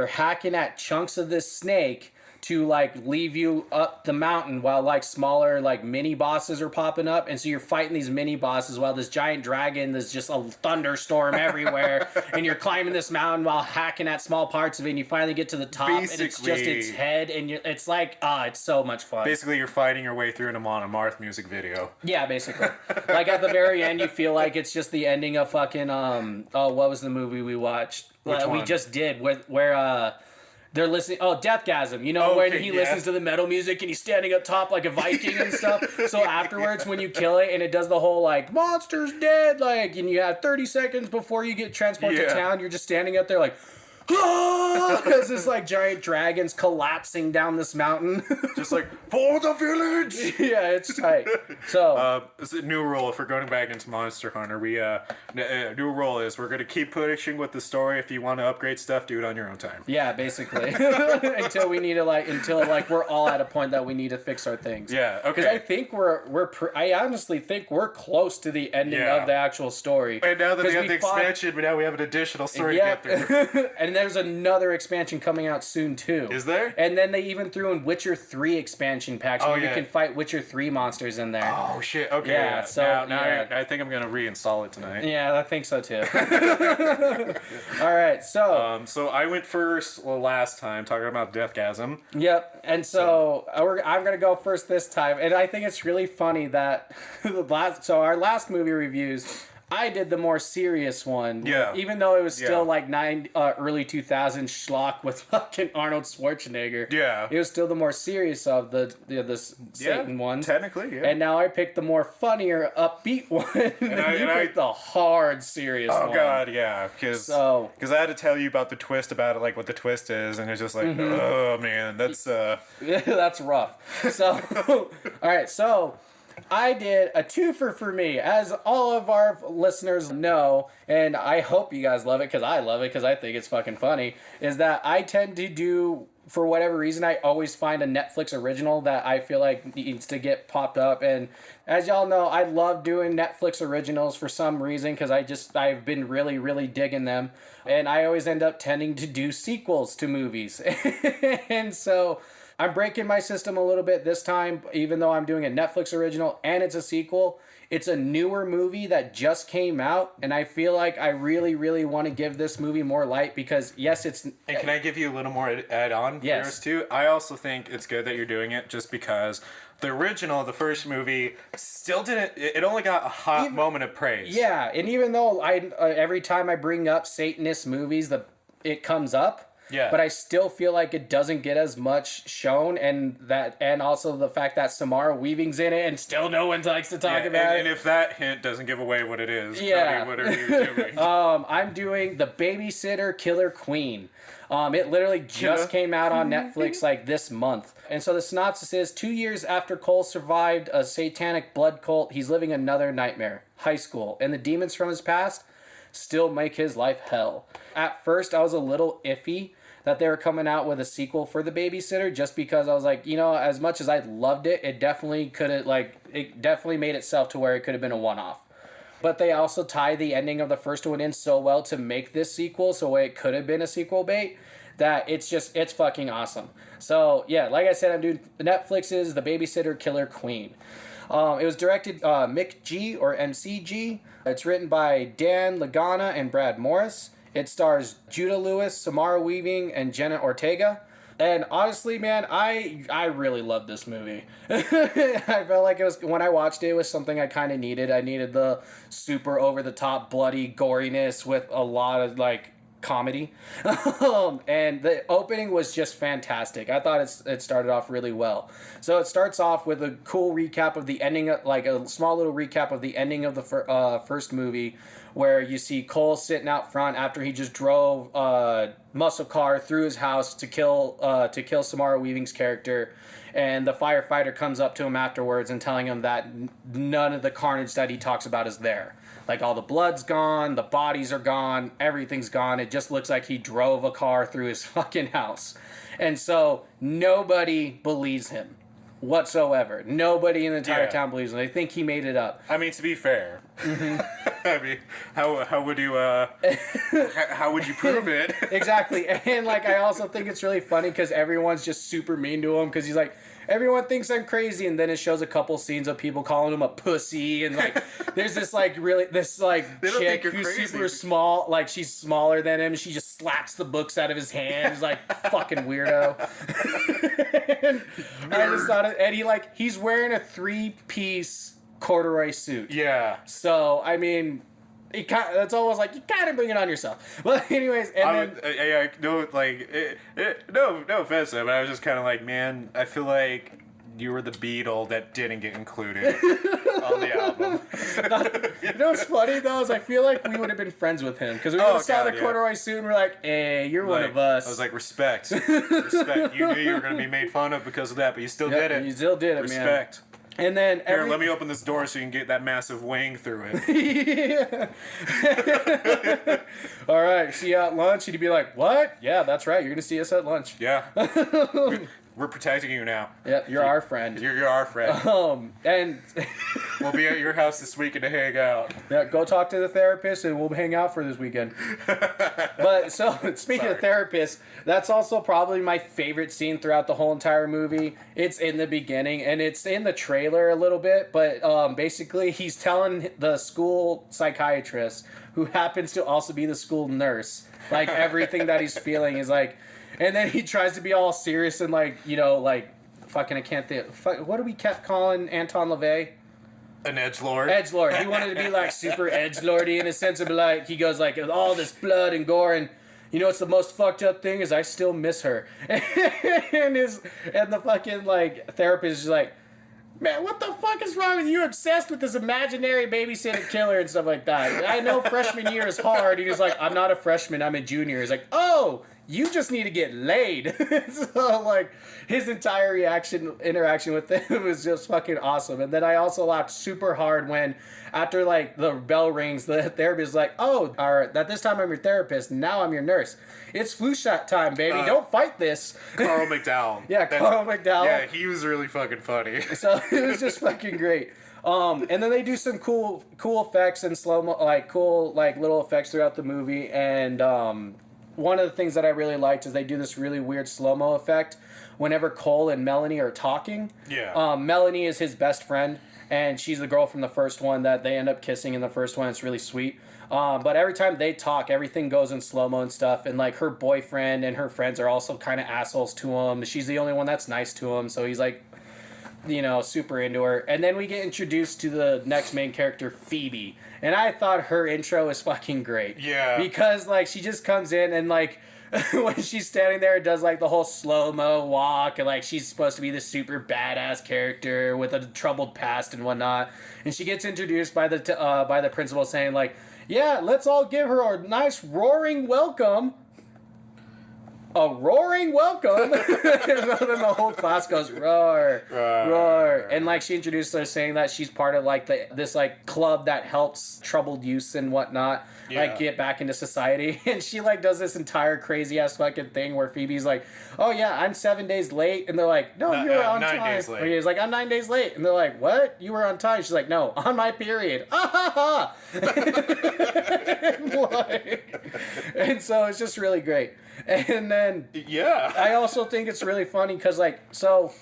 hacking at chunks of this snake to like leave you up the mountain while like smaller like mini bosses are popping up, and so you're fighting these mini bosses while this giant dragon, there's just a thunderstorm everywhere, and you're climbing this mountain while hacking at small parts of it, and you finally get to the top, and it's just its head, and it's like it's so much fun. Basically, you're fighting your way through an Amon Amarth music video. Yeah, basically. Like at the very end, you feel like it's just the ending of fucking what was the movie we watched? We just did where they're listening. Oh, Deathgasm. You know, when he listens to the metal music and he's standing up top like a Viking and stuff. So afterwards, when you kill it and it does the whole like monster's dead, like, and you have 30 seconds before you get transported to town, you're just standing up there like, because this like giant dragons collapsing down this mountain. Just like, for the village. Yeah, it's tight. So it's a new rule. If we're going back into Monster Hunter, we new rule is we're going to keep pushing with the story. If you want to upgrade stuff, do it on your own time. Yeah, basically. until we're all at a point that we need to fix our things. Yeah, okay. Because I think I honestly think we're close to the ending of the actual story. And now that we have the expansion, but now we have an additional story to get through. And there's another expansion coming out soon too. Is there? And then they even threw in Witcher 3 expansion packs where you can fight Witcher 3 monsters in there. Oh shit! Okay. Yeah. So now I think I'm gonna reinstall it tonight. Yeah, I think so too. All right. So. So I went first last time talking about Deathgasm. Yep. And so I'm gonna go first this time, and I think it's really funny that our last movie reviews, I did the more serious one. Yeah. Even though it was still like early 2000s schlock with fucking Arnold Schwarzenegger. Yeah. It was still the more serious of the Satan ones. Technically, yeah. And now I picked the more funnier, upbeat one. and you picked the hard, serious one. Oh, God, yeah. Because I had to tell you about the twist about it, like what the twist is, and it's just like, oh, man, that's... That's rough. So, all right, so... I did a twofer for me, as all of our listeners know, and I hope you guys love it because I love it because I think it's fucking funny, is that I tend to do, for whatever reason, I always find a Netflix original that I feel like needs to get popped up. And as y'all know, I love doing Netflix originals for some reason because I've been really, really digging them. And I always end up tending to do sequels to movies. And so... I'm breaking my system a little bit this time, even though I'm doing a Netflix original and it's a sequel. It's a newer movie that just came out, and I feel like I really, really want to give this movie more light because, yes, it's... And can I give you a little more add-on for yours too? I also think it's good that you're doing it just because the original, the first movie, still didn't... It only got a hot moment of praise. Yeah, and even though every time I bring up Satanist movies, it comes up. Yeah. But I still feel like it doesn't get as much shown, and also the fact that Samara Weaving's in it, and still no one likes to talk about it. And if that hint doesn't give away what it is, yeah. Cody, what are you doing? I'm doing The Babysitter Killer Queen. It literally just came out on Netflix like this month. And so the synopsis is 2 years after Cole survived a satanic blood cult, he's living another nightmare. High school. And the demons from his past still make his life hell. At first, I was a little iffy that they were coming out with a sequel for The Babysitter just because I was like, as much as I loved it, it definitely made itself to where it could have been a one-off. But they also tie the ending of the first one in so well to make this sequel so it could have been a sequel bait that it's fucking awesome. So, yeah, like I said, I'm doing Netflix's The Babysitter Killer Queen. It was directed Mick G or MCG. It's written by Dan Lagana and Brad Morris. It stars Judah Lewis, Samara Weaving, and Jenna Ortega. And honestly, man, I really love this movie. I felt like when I watched it, it was something I kind of needed. I needed the super over-the-top bloody goriness with a lot of, comedy. And the opening was just fantastic. I thought it started off really well. So it starts off with a cool recap of the ending, a small little recap of the ending of the first movie, where you see Cole sitting out front after he just drove a muscle car through his house to kill Samara Weaving's character. And the firefighter comes up to him afterwards and telling him that none of the carnage that he talks about is there. Like, all the blood's gone, the bodies are gone, everything's gone. It just looks like he drove a car through his fucking house. And so nobody believes him whatsoever. Nobody in the entire town believes him. They think he made it up. I mean, to be fair, I mean, how would you how would you prove it? Exactly. And I also think it's really funny because everyone's just super mean to him because he's like, everyone thinks I'm crazy, and then it shows a couple scenes of people calling him a pussy, and there's this chick who's super small, she's smaller than him, and she just slaps the books out of his hand. He's like, fucking weirdo. And I just thought he's wearing a 3-piece corduroy suit. Yeah. So I mean, that's almost like you kind of bring it on yourself. But anyways, no offense, but I was just kind of like, man, I feel like you were the Beatle that didn't get included on the album. You know what's funny though is I feel like we would have been friends with him because we saw the corduroy suit and we're like, hey, you're one of us. I was like, respect. Respect. You knew you were going to be made fun of because of that, but you still did it. You still did it, respect. Man. And then here, let me open this door so you can get that massive wing through it. Yeah. All right, see you at lunch, and you'd be like, "What? Yeah, that's right. You're gonna see us at lunch." Yeah. We're protecting you now. Yeah, you're our friend. You're our friend. And we'll be at your house this weekend to hang out. Yeah, go talk to the therapist, and we'll hang out for this weekend. But so speaking of therapists, that's also probably my favorite scene throughout the whole entire movie. It's in the beginning, and it's in the trailer a little bit. But basically, he's telling the school psychiatrist, who happens to also be the school nurse, everything that he's feeling is like. And then he tries to be all serious and fucking I can't think. What do we kept calling Anton LaVey? An edgelord. Edgelord. He wanted to be super edgelordy in a sense of he goes with all this blood and gore, and what's the most fucked up thing is I still miss her. and the fucking therapist is like, man, what the fuck is wrong with you? Obsessed with this imaginary babysitter killer and stuff like that. I know freshman year is hard. He's like, I'm not a freshman, I'm a junior. He's like, oh, you just need to get laid. So his entire interaction with him was just fucking awesome. And then I also laughed super hard when after the bell rings, the therapist is like, oh, that this time I'm your therapist, now I'm your nurse. It's flu shot time, baby. Don't fight this. Carl McDowell. Yeah, Carl McDowell. Yeah, he was really fucking funny. So it was just fucking great. And then they do some cool effects and slow-mo, cool little effects throughout the movie, and one of the things that I really liked is they do this really weird slow-mo effect whenever Cole and Melanie are talking. Yeah. Melanie is his best friend, and she's the girl from the first one that they end up kissing in the first one. It's really sweet. But every time they talk, everything goes in slow-mo and stuff, and like her boyfriend and her friends are also kind of assholes to him. She's the only one that's nice to him, so he's like, you know, super into her. And then we get introduced to the next main character, Phoebe. And I thought her intro was fucking great. Yeah. Because, like, she just comes in and, like, when she's standing there, does, like, the whole slow-mo walk. And, like, she's supposed to be this super badass character with a troubled past and whatnot. And she gets introduced by the principal saying, like, yeah, let's all give her a nice roaring welcome. A roaring welcome. And then the whole class goes roar, roar. And like she introduced her saying that she's part of like this like club that helps troubled youths and whatnot like get back into society. And she like does this entire crazy ass fucking thing where Phoebe's like, oh yeah, I'm 7 days late. And they're like, no, you were on 9 time. days late. And he's like, I'm 9 days late. And they're like, what? You were on time? She's like, no, on my period. Ah ha ha. And so it's just really great. And then I also think it's really funny because like so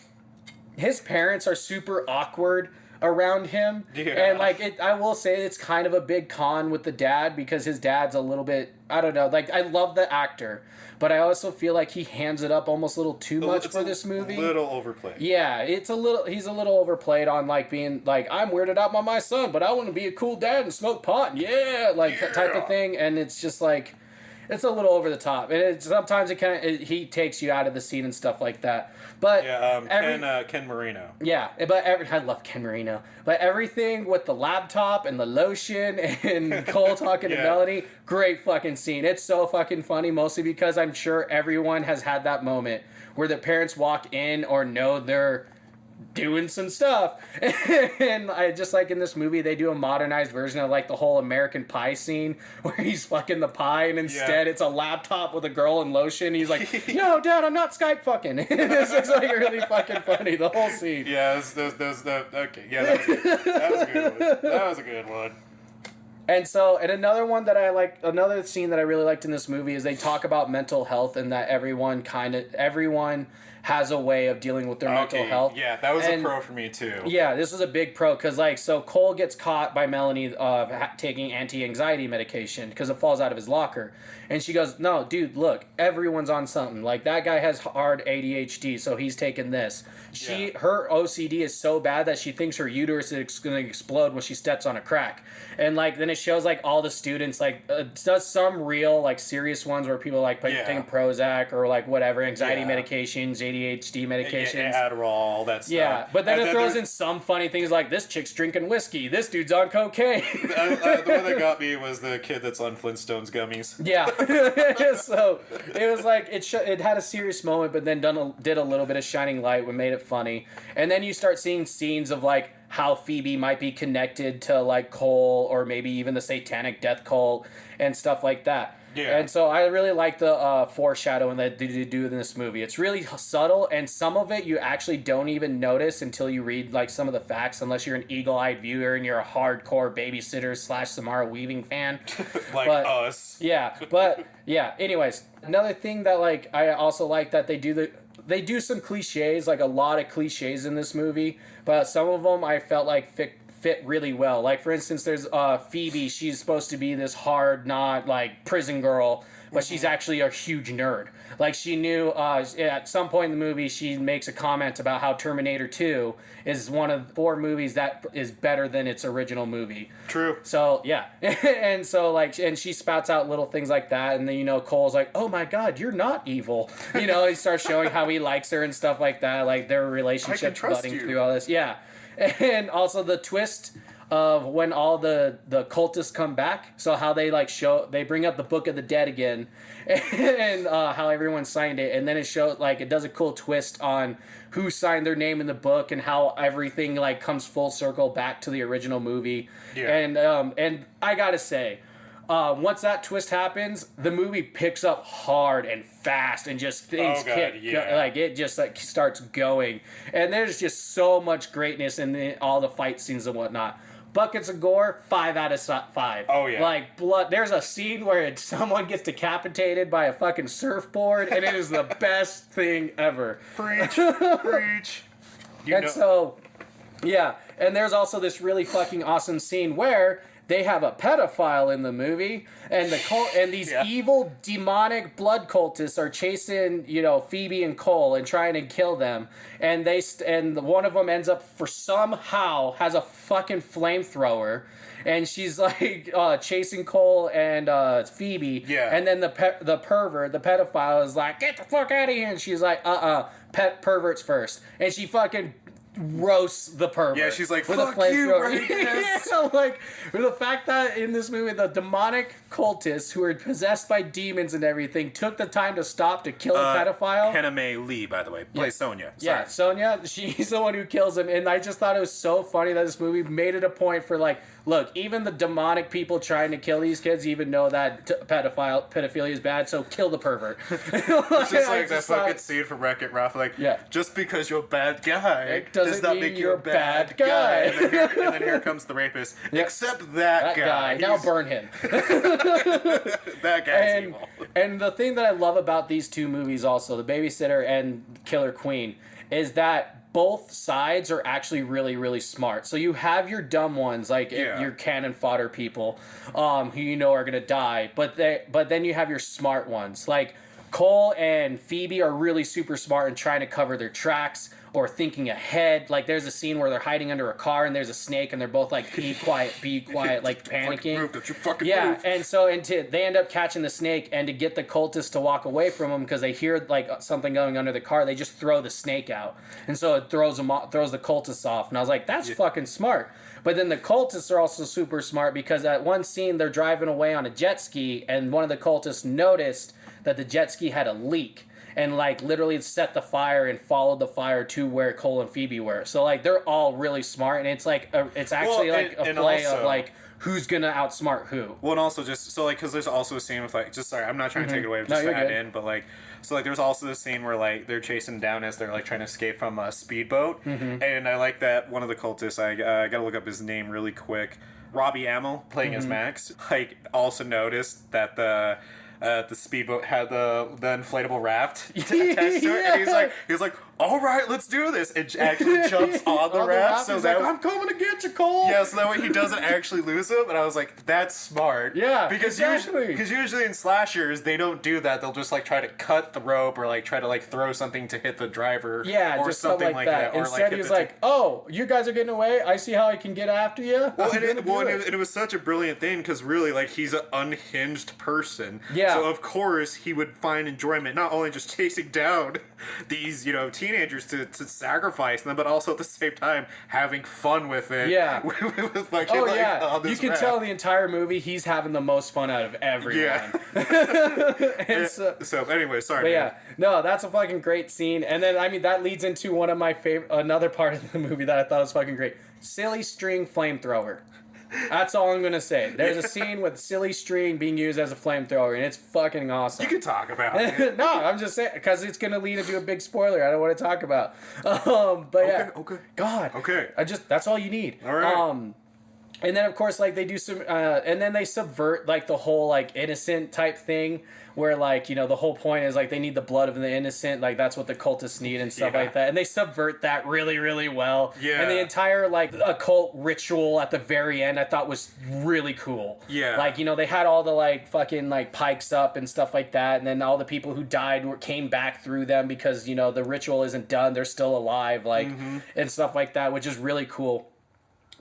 his parents are super awkward around him, and like I will say it's kind of a big con with the dad because his dad's a little bit, I don't know, like I love the actor, but I also feel like he hands it up almost a little too much for this movie. Little overplayed. Yeah, he's a little overplayed on like being like, I'm weirded out by my son, but I want to be a cool dad and smoke pot, type of thing, and it's just like, it's a little over the top, and sometimes he takes you out of the scene and stuff like that. But Ken Marino. Yeah, but I love Ken Marino. But everything with the laptop and the lotion and Cole talking to Melanie, great fucking scene. It's so fucking funny, mostly because I'm sure everyone has had that moment where the parents walk in or know they're doing some stuff. And I just like in this movie they do a modernized version of like the whole American Pie scene where he's fucking the pie and instead it's a laptop with a girl and lotion. He's like, no dad, I'm not Skype fucking. It's just like really fucking funny, the whole scene. Yeah, okay. Yeah, that was a good one. That was a good one. And so, and another scene that I really liked in this movie is they talk about mental health and that everyone has a way of dealing with their mental health. Yeah, that was a pro for me too. Yeah, this was a big pro because like, so Cole gets caught by Melanie taking anti-anxiety medication because it falls out of his locker. And she goes, no, dude, look, everyone's on something. Like that guy has hard ADHD, so he's taking this. Her OCD is so bad that she thinks her uterus is going to explode when she steps on a crack. And like, then it shows like all the students, like does some real like serious ones where people like taking Prozac or like whatever, anxiety medications, ADHD medications. Adderall, all that stuff. Yeah, but then it throws in some funny things like this chick's drinking whiskey, this dude's on cocaine. The one that got me was the kid that's on Flintstones gummies. Yeah. So it was like it had a serious moment, but then did a little bit of shining light, what made it funny. And then you start seeing scenes of like how Phoebe might be connected to like Cole or maybe even the satanic death cult and stuff like that. Yeah. And so I really like the foreshadowing that they do in this movie. It's really subtle, and some of it you actually don't even notice until you read like some of the facts, unless you're an eagle-eyed viewer and you're a hardcore Babysitter / Samara Weaving fan. Us. Yeah, but yeah. Anyways, another thing that like I also like that they do some cliches, like a lot of cliches in this movie, but some of them I felt like fit really well. Like for instance, there's Phoebe. She's supposed to be this hard, not like prison girl, but she's actually a huge nerd. Like she knew at some point in the movie, she makes a comment about how Terminator 2 is one of 4 movies that is better than its original movie. True. So yeah, and so like, and she spouts out little things like that, and then Cole's like, "Oh my God, you're not evil." He starts showing how he likes her and stuff like that, like their relationship budding through all this. Yeah. And also the twist of when all the cultists come back, so how they they bring up the Book of the Dead again, and how everyone signed it, and then it shows like it does a cool twist on who signed their name in the book and how everything like comes full circle back to the original movie. Yeah. And I gotta say, once that twist happens, the movie picks up hard and fast and just things it just like starts going, and there's just so much greatness in all the fight scenes and whatnot. buckets of gore, 5 out of 5. Oh, yeah. Like, blood. There's a scene where someone gets decapitated by a fucking surfboard, and it is the best thing ever. Preach. So, yeah. And there's also this really fucking awesome scene where they have a pedophile in the movie, and these evil demonic blood cultists are chasing, Phoebe and Cole and trying to kill them, and one of them ends up somehow has a fucking flamethrower, and she's like chasing Cole and Phoebe, and then the pervert, the pedophile, is like, get the fuck out of here, and she's like, perverts first, and she fucking roasts the pervert. Yeah, she's like, fuck you, right? Like, the fact that in this movie, the demonic cultists who are possessed by demons and everything took the time to stop to kill a pedophile. Hannah Mae Lee, by the way, plays Sonia. Sorry. Yeah, Sonia, she's the one who kills him, and I just thought it was so funny that this movie made it a point for, like, look, even the demonic people trying to kill these kids even know that pedophilia is bad, so kill the pervert. It's just like that fucking scene from Wreck-It Ralph, like, just because you're a bad guy does not make you a bad guy. And then here comes the rapist. Except that guy. Now burn him. That guy's evil. And the thing that I love about these two movies also, The Babysitter and Killer Queen, is that both sides are actually really, really smart. So you have your dumb ones, like your cannon fodder people, who you know are going to die. But then you have your smart ones. Like Cole and Phoebe are really super smart in trying to cover their tracks or thinking ahead. Like there's a scene where they're hiding under a car and there's a snake and they're both like, be quiet, like panicking. Move. And so they end up catching the snake, and to get the cultists to walk away from them because they hear like something going under the car, they just throw the snake out. And so it throws the cultists off. And I was like, that's fucking smart. But then the cultists are also super smart because at one scene they're driving away on a jet ski, and one of the cultists noticed that the jet ski had a leak, and like literally set the fire and followed the fire to where Cole and Phoebe were. So like they're all really smart, and it's like it's actually a play of like who's gonna outsmart who. Well, and also just so like because there's also a scene with like sorry, I'm not trying to take it away, just to add in, but like so like there's also this scene where like they're chasing down as they're like trying to escape from a speedboat, and I like that one of the cultists, I gotta look up his name really quick, Robbie Amell playing as Max, like also noticed that the speedboat had the inflatable raft attached to it, and he's like, all right, let's do this. It actually jumps on the raft. So that I'm coming to get you, Cole. Yeah, so that way he doesn't actually lose him. And I was like, that's smart. Yeah, because usually in slashers they don't do that. They'll just like try to cut the rope or like try to like throw something to hit the driver. Yeah, or just something like that. Instead, he was like, "Oh, you guys are getting away. I see how I can get after you." Well, it was such a brilliant thing because really, like, he's an unhinged person. Yeah. So of course he would find enjoyment not only just chasing down these teenagers to sacrifice them, but also at the same time having fun with it. Yeah. with like, you can tell the entire movie he's having the most fun out of everyone. Yeah. So anyway, sorry. But yeah, no, that's a fucking great scene. And then that leads into one of my another part of the movie that I thought was fucking great. Silly string flamethrower. That's all I'm gonna say. There's a scene with silly string being used as a flamethrower, and it's fucking awesome. You can talk about it. No, I'm just saying because it's gonna lead into a big spoiler. I don't want to talk about. Okay. God. Okay. That's all you need. All right. And then of course they do some, and then they subvert like the whole like innocent type thing. Where like the whole point is like they need the blood of the innocent, like that's what the cultists need and stuff like that, and they subvert that really, really well. Yeah. And the entire like occult ritual at the very end I thought was really cool. Yeah. Like they had all the like fucking like pikes up and stuff like that, and then all the people who died came back through them because the ritual isn't done, they're still alive, like and stuff like that, which is really cool.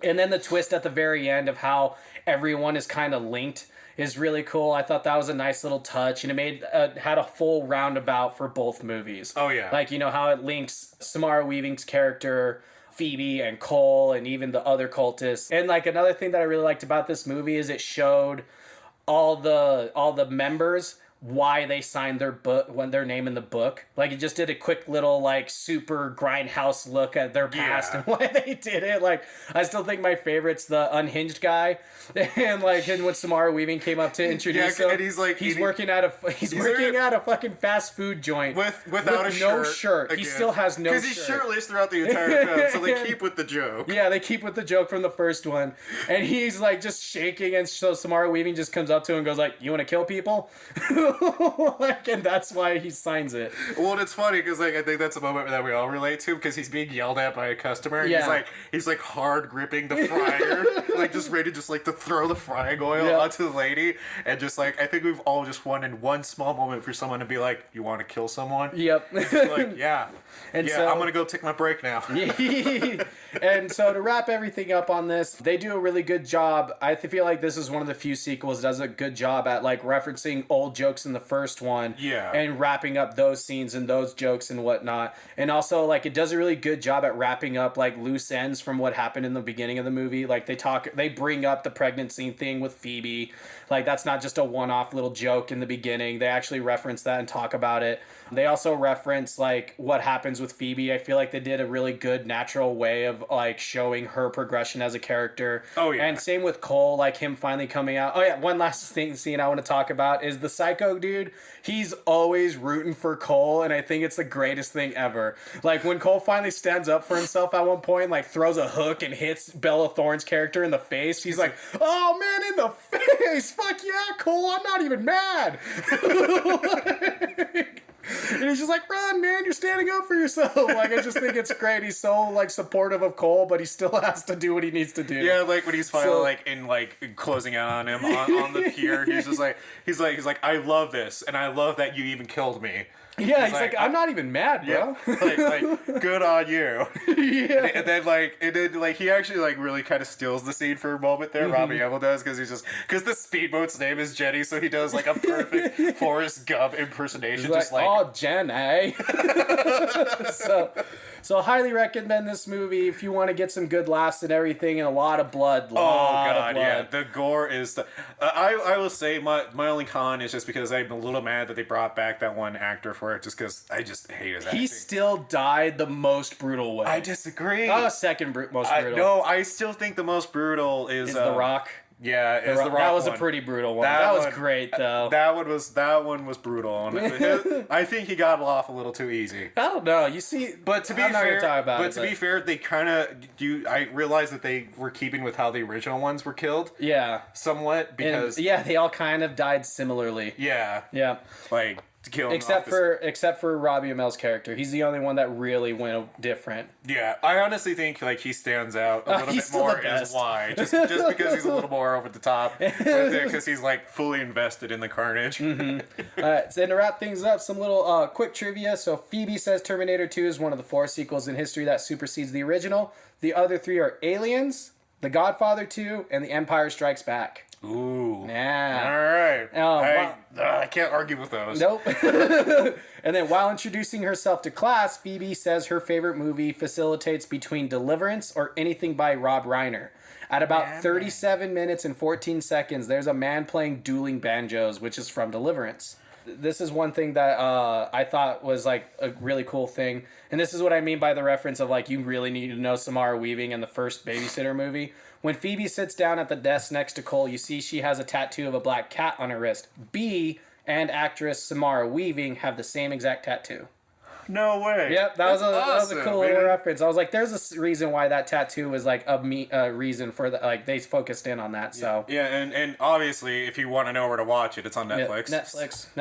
And then the twist at the very end of how everyone is kind of linked is really cool. I thought that was a nice little touch, and it had a full roundabout for both movies. Oh yeah, like how it links Samara Weaving's character, Phoebe, and Cole, and even the other cultists. And like another thing that I really liked about this movie is it showed all the members why they signed their book when their name in the book. Like he just did a quick little like super grindhouse look at their past and why they did it. Like I still think my favorite's the unhinged guy, and when Samara Weaving came up to introduce him, and he's working at a fucking fast food joint without a no shirt. Again. He still has no shirt because he's shirtless throughout the entire film. So they keep with the joke. Yeah, they keep with the joke from the first one, and he's like just shaking, and so Samara Weaving just comes up to him and goes like, "You want to kill people?" And that's why he signs it. Well, it's funny because I think that's a moment that we all relate to because he's being yelled at by a customer. Yeah. He's hard gripping the fryer, just ready to throw the frying oil onto the lady, and I think we've all just wanted one small moment for someone to be like, "You want to kill someone?" Yep. Yeah. And so, I'm gonna go take my break now. And so to wrap everything up on this, they do a really good job. I feel like this is one of the few sequels that does a good job at referencing old jokes in the first one, and wrapping up those scenes and those jokes and whatnot. And also it does a really good job at wrapping up loose ends from what happened in the beginning of the movie. They bring up the pregnancy thing with Phoebe. That's not just a one-off little joke in the beginning. They actually reference that and talk about it. They also reference what happens with Phoebe. I feel like they did a really good natural way of showing her progression as a character. Oh yeah. And same with Cole, him finally coming out. Oh yeah, one last scene I want to talk about is the psycho dude. He's always rooting for Cole, and I think it's the greatest thing ever. When Cole finally stands up for himself at one point, throws a hook and hits Bella Thorne's character in the face. He's like, "Oh man, in the face! Fuck yeah, Cole! I'm not even mad." And he's just like, "Run, man, you're standing up for yourself." I just think it's great. He's so supportive of Cole, but he still has to do what he needs to do. Yeah, when he's finally closing out on him on the pier, he's just he's like, "I love this, and I love that you even killed me." Yeah, he's like, "I'm not even mad, bro." Yeah, good on you. Yeah. And then he actually really kind of steals the scene for a moment there. Robbie Amell does because the speedboat's name is Jenny, so he does a perfect Forrest Gump impersonation. He's "Oh, Jen, eh?" So highly recommend this movie if you want to get some good laughs and everything, and a lot of blood. Yeah, the gore is I will say my only con is just because I'm a little mad that they brought back that one actor for it, just because I just hate his acting. He still died the most brutal way. I disagree. Second most brutal. No, I still think the most brutal is The Rock. Yeah, The Rock that was one. a pretty brutal one. That was great though. That one was brutal. I think he got off a little too easy. I don't know. You see, but to be fair, they kind of I realized that they were keeping with how the original ones were killed. Yeah, somewhat because they all kind of died similarly. Yeah, to kill him except for Robbie Amell's character. He's the only one that really went different. Yeah, I honestly think he stands out a little bit more as why. Just because he's a little more over the top because he's fully invested in the carnage. Mm-hmm. Alright, so to wrap things up, some little quick trivia. So Phoebe says Terminator 2 is one of the 4 sequels in history that supersedes the original. The other 3 are Aliens, The Godfather 2, and The Empire Strikes Back. Ooh. Yeah. All right. I can't argue with those. Nope. And then while introducing herself to class, Phoebe says her favorite movie facilitates between Deliverance or anything by Rob Reiner. At about 37 minutes and 14 seconds, there's a man playing dueling banjos, which is from Deliverance. This is one thing that I thought was a really cool thing. And this is what I mean by the reference of you really need to know Samara Weaving in the first Babysitter movie. When Phoebe sits down at the desk next to Cole, you see she has a tattoo of a black cat on her wrist. B and actress Samara Weaving have the same exact tattoo. No way. Yep, that was a cool little reference. I was like, there's a reason why that tattoo was a reason for they focused in on that. So yeah, and obviously, if you want to know where to watch it, it's on Netflix. Yeah,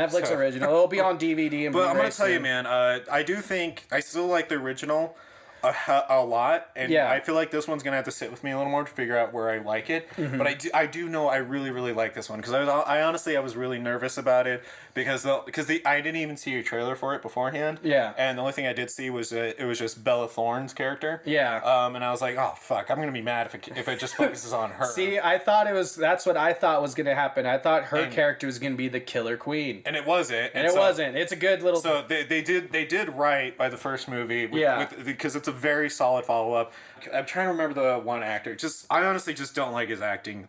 Netflix original. It'll be on DVD and Blu-ray. But I'm gonna tell you, man, I do think I still like the original a lot, and I feel like this one's gonna have to sit with me a little more to figure out where I like it. Mm-hmm. But I do know I really like this one because I honestly was really nervous about it because I didn't even see a trailer for it beforehand. Yeah. And the only thing I did see was it was just Bella Thorne's character. Yeah. And I was like, oh fuck, I'm gonna be mad if it just focuses on her. See, that's what I thought was gonna happen. I thought her character was gonna be the killer queen, and it wasn't. And it wasn't. It's a good little. So they did right by the first movie. Because it's a very solid follow up. I'm trying to remember the one actor. I honestly just don't like his acting.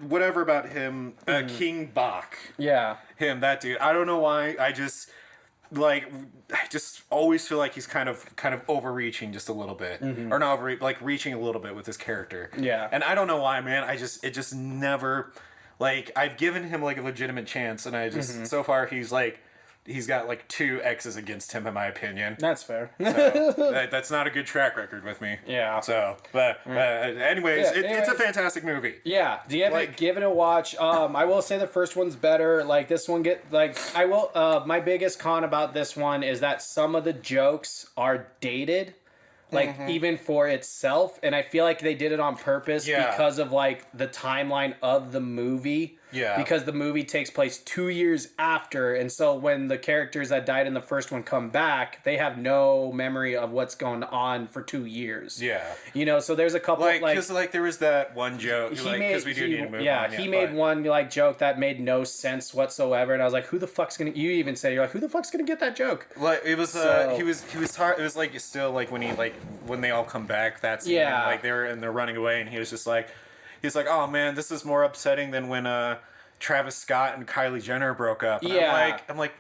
whatever about him, King Bach. Yeah. Him, that dude. I don't know why. I just always feel like he's kind of overreaching just a little bit, or not like reaching a little bit with his character. Yeah. And I don't know why, man. It just never, like, I've given him like a legitimate chance, and I just so far he's got like 2 X's against him, in my opinion. That's fair. So that's not a good track record with me. Yeah. So, but anyways, it's a fantastic movie. Yeah. Do you ever give it a watch? I will say the first one's better. Like this one my biggest con about this one is that some of the jokes are dated. Like even for itself, and I feel like they did it on purpose because of like the timeline of the movie. Yeah. Because the movie takes place 2 years after, and so when the characters that died in the first one come back, they have no memory of what's going on for 2 years. Yeah. You know, so there's a couple because there was that one joke because we do need to move on. Yeah, he made one like joke that made no sense whatsoever, and I was like, "Who the fuck's gonna?" You even said, "You're like, who the fuck's gonna get that joke?" Like it was he was hard. It was like still like when they all come back. That scene, and, like they're running away, and he was just like, he's like, "Oh man, this is more upsetting than when Travis Scott and Kylie Jenner broke up." And I'm like,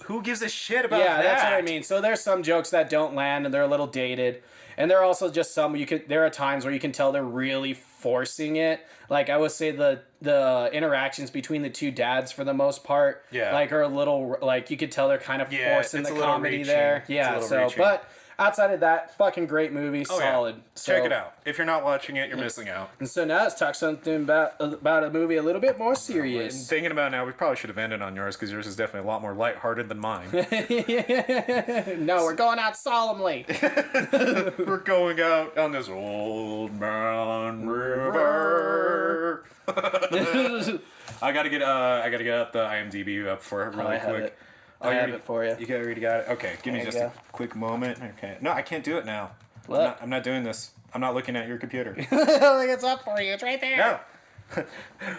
who gives a shit about that? Yeah, that's what I mean. So there's some jokes that don't land, and they're a little dated, and there are also just some there are times where you can tell they're really forcing it. Like I would say the interactions between the 2 dads for the most part, are a little like you could tell they're kind of forcing the comedy there. Yeah, so reaching. But outside of that, fucking great movie, solid. So, check it out. If you're not watching it, you're missing out. And so now let's talk something about a movie a little bit more serious. Thinking about it now, we probably should have ended on yours because yours is definitely a lot more lighthearted than mine. No, we're going out solemnly. We're going out on this old man river. I gotta get up the IMDb up for it really quick. I have it for you. You already got it? Okay, give me just a quick moment. Okay. No, I can't do it now. What? I'm not doing this. I'm not looking at your computer. I don't think it's up for you. It's right there. No.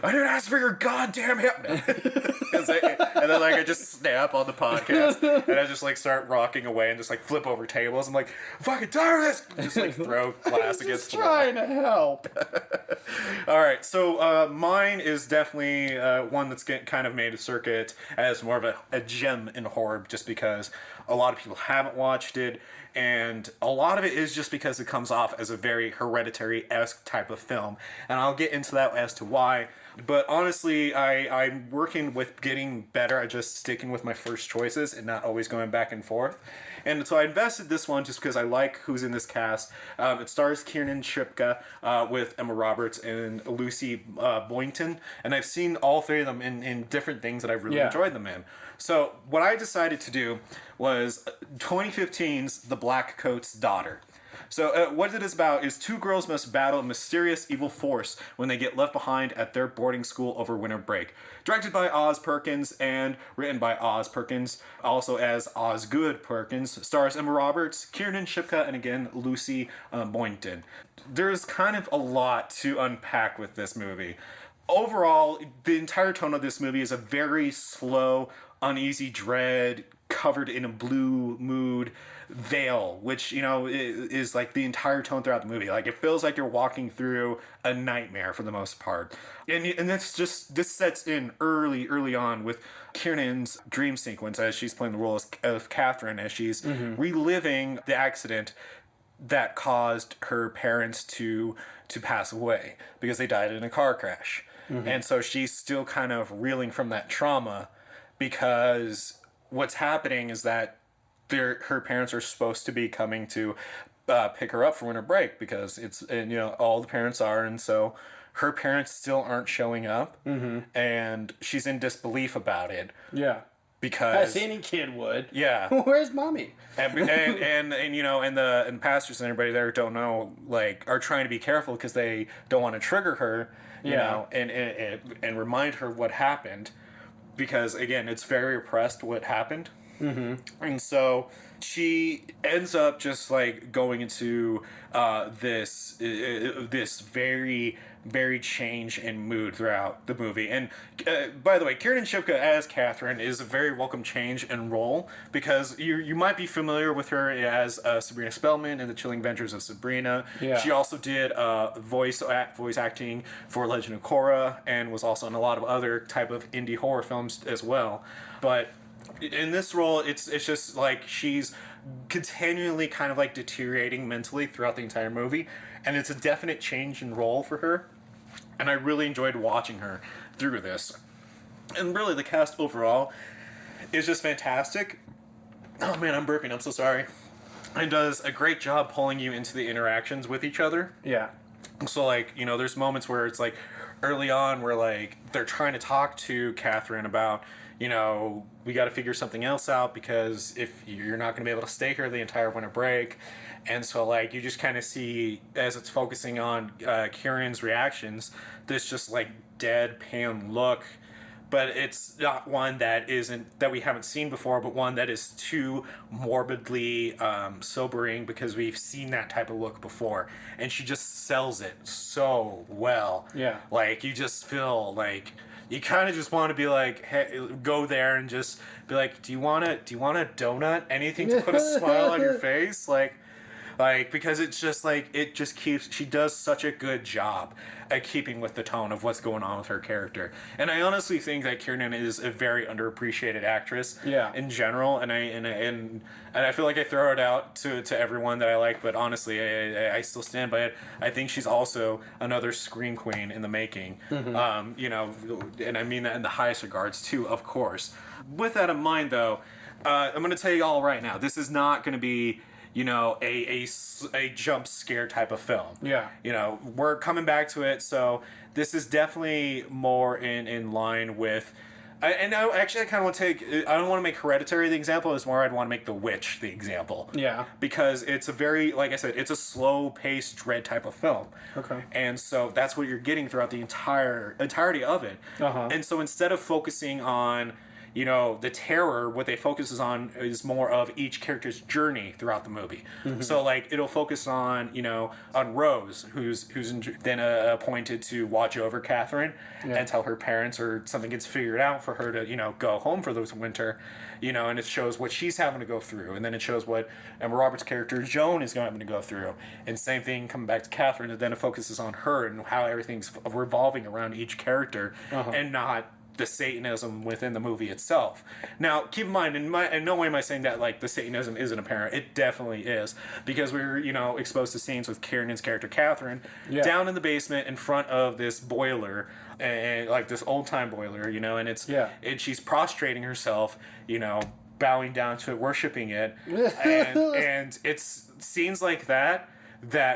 I didn't ask for your goddamn help. And then like I just snap on the podcast and I just like start rocking away and just like flip over tables. I'm like, fucking tired of this. Just like throw glass against the wall. Trying to help. All right, so mine is definitely one that's kind of made a circuit as more of a gem in horror, just because a lot of people haven't watched it. And a lot of it is just because it comes off as a very Hereditary-esque type of film. And I'll get into that as to why. But honestly, I'm working with getting better at just sticking with my first choices and not always going back and forth. And so I invested this one just because I like who's in this cast. It stars Kiernan Shipka with Emma Roberts and Lucy Boynton. And I've seen all 3 of them in different things that I've really enjoyed them in. So what I decided to do was 2015's The Blackcoats Daughter. So what it is about is 2 girls must battle a mysterious evil force when they get left behind at their boarding school over winter break. Directed by Oz Perkins and written by Oz Perkins, also as Osgood Perkins, stars Emma Roberts, Kiernan Shipka, and again, Lucy Boynton. There's kind of a lot to unpack with this movie. Overall, the entire tone of this movie is a very slow, uneasy dread covered in a blue mood veil, which, you know, is like the entire tone throughout the movie. Like, it feels like you're walking through a nightmare for the most part. And this sets in early on with Kiernan's dream sequence as she's playing the role of Catherine, as she's reliving the accident that caused her parents to pass away because they died in a car crash. And so she's still kind of reeling from that trauma, because what's happening is that her parents are supposed to be coming to pick her up for winter break, because all the parents are, and so her parents still aren't showing up, and she's in disbelief about it. Yeah. Because as any kid would. Yeah. Where's mommy? And the pastors and everybody there don't know, like, are trying to be careful because they don't want to trigger her, you know, and remind her what happened, because again, it's very repressed what happened. And so she ends up just like going into this very very change in mood throughout the movie. And by the way, Kiernan Shipka as Catherine is a very welcome change in role, because you might be familiar with her as Sabrina Spellman in The Chilling Adventures of Sabrina. Yeah. She also did voice acting for Legend of Korra, and was also in a lot of other type of indie horror films as well. But in this role, it's just like she's continually kind of like deteriorating mentally throughout the entire movie, and it's a definite change in role for her, and I really enjoyed watching her through this. And really, the cast overall is just fantastic. Oh man, I'm burping, I'm so sorry. And does a great job pulling you into the interactions with each other. Yeah. So like, you know, there's moments where it's like early on where like they're trying to talk to Catherine about, you know, we got to figure something else out, because if you're not going to be able to stay here the entire winter break. And so like you just kind of see, as it's focusing on Kieran's reactions, this just like deadpan look, but it's not one that we haven't seen before, but one that is too morbidly sobering, because we've seen that type of look before, and she just sells it so well. Yeah. Like you just feel like you kind of just want to be like, hey, go there and just be like, do you want a donut? Anything to put a smile on your face? Like, because it's just like, it just keeps, she does such a good job at keeping with the tone of what's going on with her character. And I honestly think that Kiernan is a very underappreciated actress in general. And I feel like I throw it out to everyone that I like, but honestly, I still stand by it. I think she's also another scream queen in the making. You know, and I mean that in the highest regards too, of course. With that in mind though, I'm going to tell you all right now, this is not going to be, you know, a jump scare type of film. Yeah. You know, we're coming back to it, so this is definitely more in line with... I kind of want to take... I don't want to make Hereditary the example, it's more I'd want to make The Witch the example. Yeah. Because it's a very, like I said, it's a slow-paced dread type of film. Okay. And so that's what you're getting throughout the entirety of it. And so instead of focusing on, you know, the terror, what they focuses on is more of each character's journey throughout the movie. So like it'll focus on, you know, on Rose, who's then appointed to watch over Catherine until her parents or something gets figured out for her to, you know, go home for this winter, you know, and it shows what she's having to go through, and then it shows what Emma Roberts' character Joan is having to go through, and same thing coming back to Catherine, and then it focuses on her and how everything's revolving around each character and not the Satanism within the movie itself. Now, keep in mind, in no way am I saying that like the Satanism isn't apparent. It definitely is, because we were, you know, exposed to scenes with Kiernan's character Catherine down in the basement in front of this boiler, and like this old time boiler, you know, and and she's prostrating herself, you know, bowing down to it, worshiping it, and it's scenes like that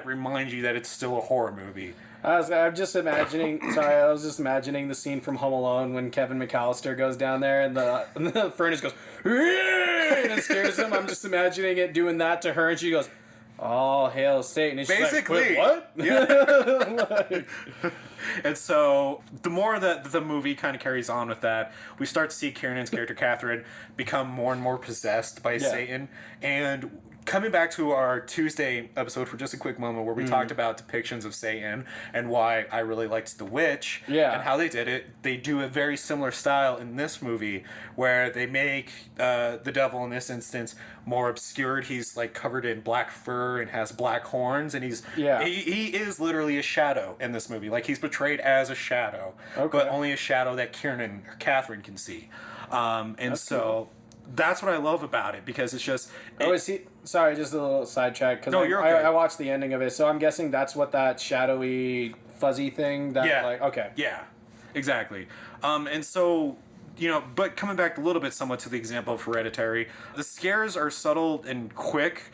remind you that it's still a horror movie. I'm just imagining. Sorry, I was just imagining the scene from Home Alone when Kevin McAllister goes down there and the furnace goes, and it scares him. I'm just imagining it doing that to her, and she goes, "Oh, hail Satan!" And she's basically, like, "Wait, what?" Yeah. And so the more that the movie kind of carries on with that, we start to see Kiernan's character Catherine become more and more possessed by Satan. And coming back to our Tuesday episode for just a quick moment where we talked about depictions of Satan and why I really liked The Witch and how they did it, they do a very similar style in this movie where they make the devil in this instance more obscured. He's like covered in black fur and has black horns, and he is literally a shadow in this movie. Like he's portrayed as a shadow, but only a shadow that Catherine can see. That's cool. That's what I love about it, because it's just... Sorry, just a little sidetrack. No, you're okay. I watched the ending of it, so I'm guessing that's what that shadowy, fuzzy thing... Okay. Yeah, exactly. And so, you know, but coming back a little bit somewhat to the example of Hereditary, the scares are subtle and quick,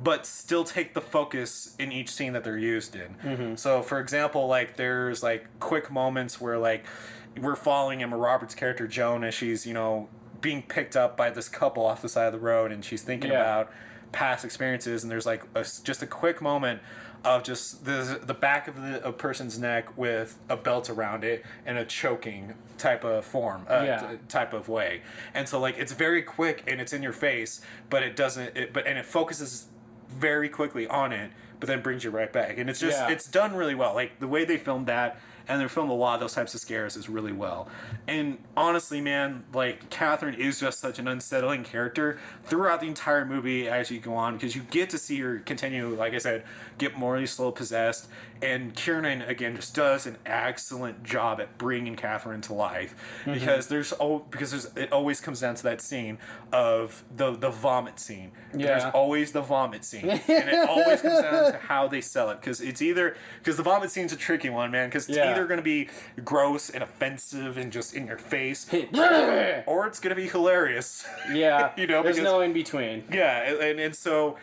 but still take the focus in each scene that they're used in. So, for example, like, there's, like, quick moments where, like, we're following Emma Roberts' character, Joan, as she's, you know, being picked up by this couple off the side of the road, and she's thinking about past experiences, and there's like just a quick moment of just the back of a person's neck with a belt around it in a choking type of form, type of way. And so like it's very quick and it's in your face, but it doesn't. And it focuses very quickly on it, but then brings you right back. And it's just it's done really well. Like the way they filmed that. And they filmed a lot of those types of scares is really well. And honestly, man, like, Catherine is just such an unsettling character throughout the entire movie as you go on, because you get to see her continue, like I said, get more slow possessed. And Kiernan, again, just does an excellent job at bringing Catherine to life. Because it always comes down to that scene of the vomit scene. Yeah. There's always the vomit scene. And it always comes down to how they sell it. Because the vomit scene's a tricky one, man. Because it's either going to be gross and offensive and just in your face, or it's going to be hilarious. Yeah, there's no in between. Yeah, and so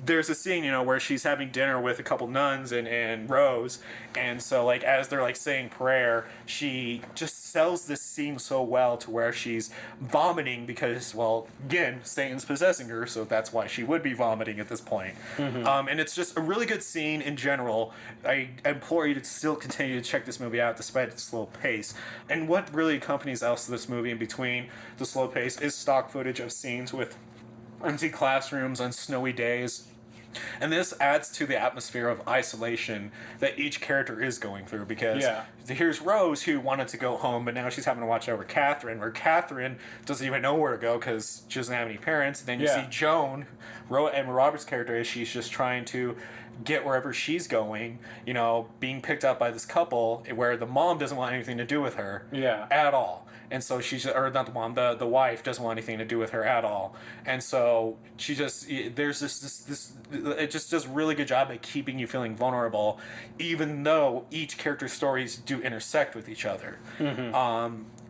there's a scene, where she's having dinner with a couple nuns and Rose, and so like as they're like saying prayer, she just sells this scene so well to where she's vomiting because, well, again, Satan's possessing her, so that's why she would be vomiting at this point. And it's just a really good scene in general. I implore you to still continue to check this movie out despite its slow pace. And what really accompanies also this movie in between the slow pace is stock footage of scenes with empty classrooms on snowy days. And this adds to the atmosphere of isolation that each character is going through, because here's Rose, who wanted to go home, but now she's having to watch over Catherine, where Catherine doesn't even know where to go because she doesn't have any parents. Then you see Joan, Emma Roberts' character, is she's just trying to get wherever she's going, being picked up by this couple where the mom doesn't want anything to do with her at all. And so or not the mom, the wife doesn't want anything to do with her at all. And so there's this it just does a really good job at keeping you feeling vulnerable, even though each character's stories do intersect with each other.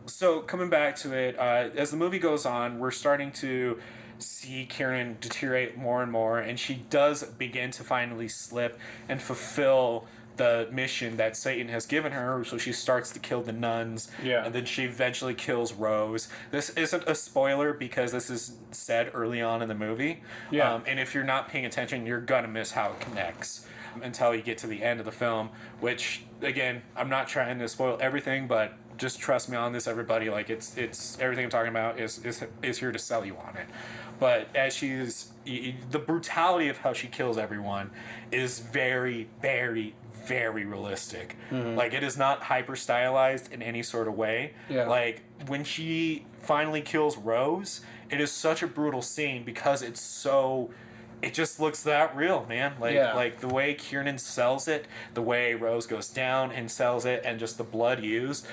So coming back to it, as the movie goes on, we're starting to see Kieran deteriorate more and more, and she does begin to finally slip and fulfill the mission that Satan has given her. So she starts to kill the nuns, and then she eventually kills Rose. This isn't a spoiler because this is said early on in the movie, and if you're not paying attention, you're gonna miss how it connects until you get to the end of the film, which, again, I'm not trying to spoil everything, but just trust me on this, everybody. Like, it's everything I'm talking about is here to sell you on it. But as the brutality of how she kills everyone is very, very, very realistic. Like, it is not hyper stylized in any sort of way. Like, when she finally kills Rose, it is such a brutal scene because it just looks that real, man. Like the way Kiernan sells it, the way Rose goes down and sells it, and just the blood used,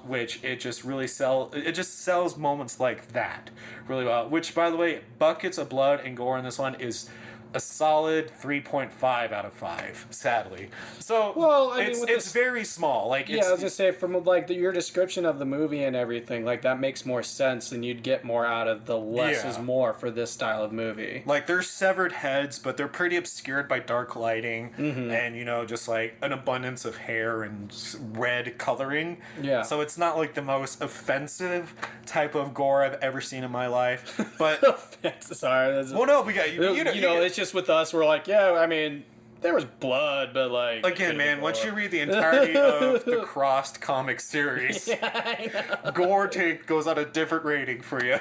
which it just really sells moments like that really well. Which, by the way, buckets of blood and gore in this one is a solid 3.5 out of 5, sadly. So, well, I mean, it's very small. Like, I was gonna say, from like your description of the movie and everything, like, that makes more sense, and you'd get more out of the less is more for this style of movie. Like, there's severed heads, but they're pretty obscured by dark lighting, and just like an abundance of hair and red coloring. So it's not like the most offensive type of gore I've ever seen in my life. But sorry, well, no, we got it's just with us, we're like, I mean, there was blood, but like, again, man, once you read the entirety of the Crossed comic series, gore goes on a different rating for you.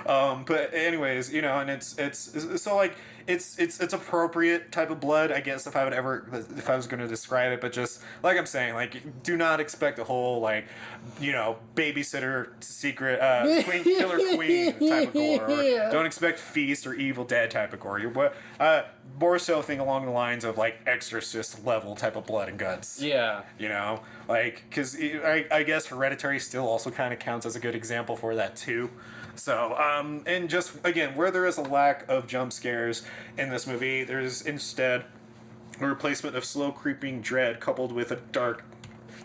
But anyways, and it's so like it's appropriate type of blood, I guess, if I was going to describe it. But just like I'm saying, like, do not expect a whole, like, Babysitter secret killer queen type of gore. Or don't expect Feast or Evil Dead type of gore. More so think along the lines of like Exorcist level type of blood and guts. Like, because I guess Hereditary still also kind of counts as a good example for that too. So, and just, again, where there is a lack of jump scares in this movie, there's instead a replacement of slow creeping dread coupled with a dark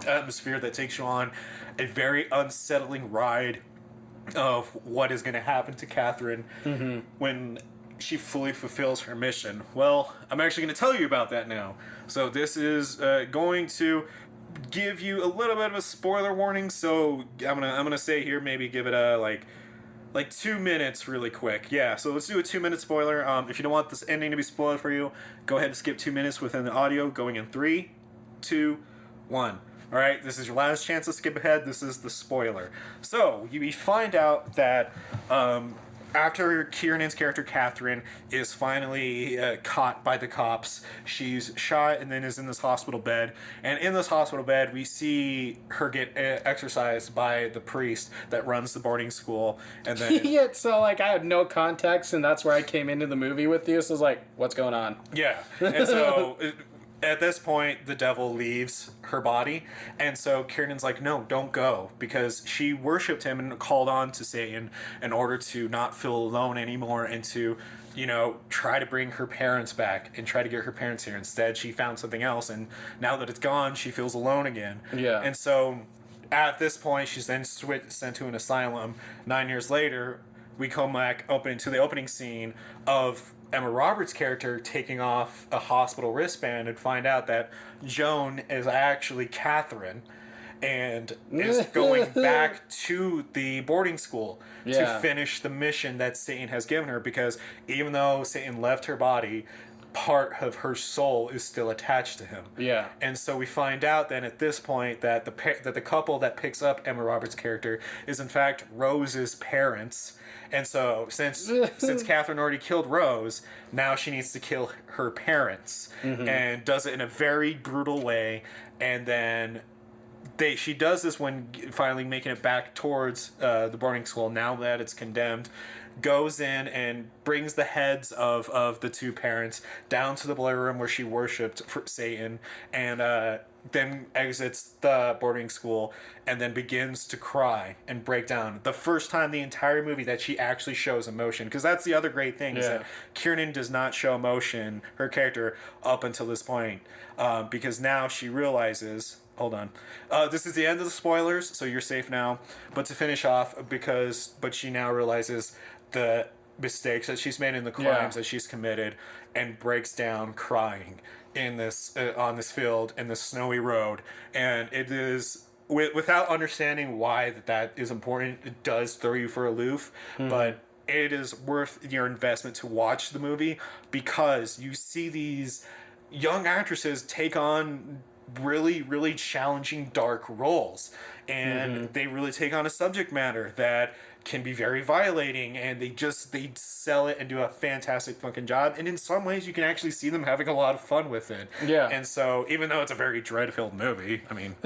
atmosphere that takes you on a very unsettling ride of what is going to happen to Catherine when she fully fulfills her mission. Well, I'm actually going to tell you about that now. So this is going to give you a little bit of a spoiler warning, so I'm gonna say here, maybe give it a like like 2 minutes really quick. Yeah, so let's do a 2-minute spoiler. If you don't want this ending to be spoiled for you, go ahead and skip 2 minutes within the audio, going in 3, 2, 1. All right, this is your last chance to skip ahead. This is the spoiler. So we find out that after Kiernan's character Catherine is finally caught by the cops, she's shot and then is in this hospital bed. And in this hospital bed, we see her get exercised by the priest that runs the boarding school. And then yeah, so like I had no context, and that's where I came into the movie with you. So I was like, what's going on? Yeah, and so. At this point, the devil leaves her body, and so Kiernan's like, no, don't go, because she worshipped him and called on to Satan in order to not feel alone anymore and to, try to bring her parents back and try to get her parents here. Instead, she found something else, and now that it's gone, she feels alone again. Yeah. And so at this point, she's then sent to an asylum. 9 years later, we come back to the opening scene of Emma Roberts' character taking off a hospital wristband and find out that Joan is actually Catherine and is going back to the boarding school to finish the mission that Satan has given her, because even though Satan left her body, part of her soul is still attached to him. Yeah. And so we find out then at this point that the couple that picks up Emma Roberts' character is in fact Rose's parents. And so since Catherine already killed Rose, now she needs to kill her parents, and does it in a very brutal way. And then she does this when finally making it back towards the boarding school, now that it's condemned, goes in and brings the heads of the two parents down to the boiler room where she worshipped Satan, and then exits the boarding school and then begins to cry and break down. The first time the entire movie that she actually shows emotion, because that's the other great thing, is that Kiernan does not show emotion, her character, up until this point, because now she realizes... Hold on. This is the end of the spoilers, so you're safe now. But to finish off, but she now realizes the mistakes that she's made and the crimes that she's committed, and breaks down crying in this on this field in this snowy road. And it is without understanding why that is important. It does throw you for a loop, but it is worth your investment to watch the movie, because you see these young actresses take on really, really challenging dark roles, and they really take on a subject matter that can be very violating, and they sell it and do a fantastic fucking job. And in some ways you can actually see them having a lot of fun with it. And so even though it's a very dread-filled movie, I mean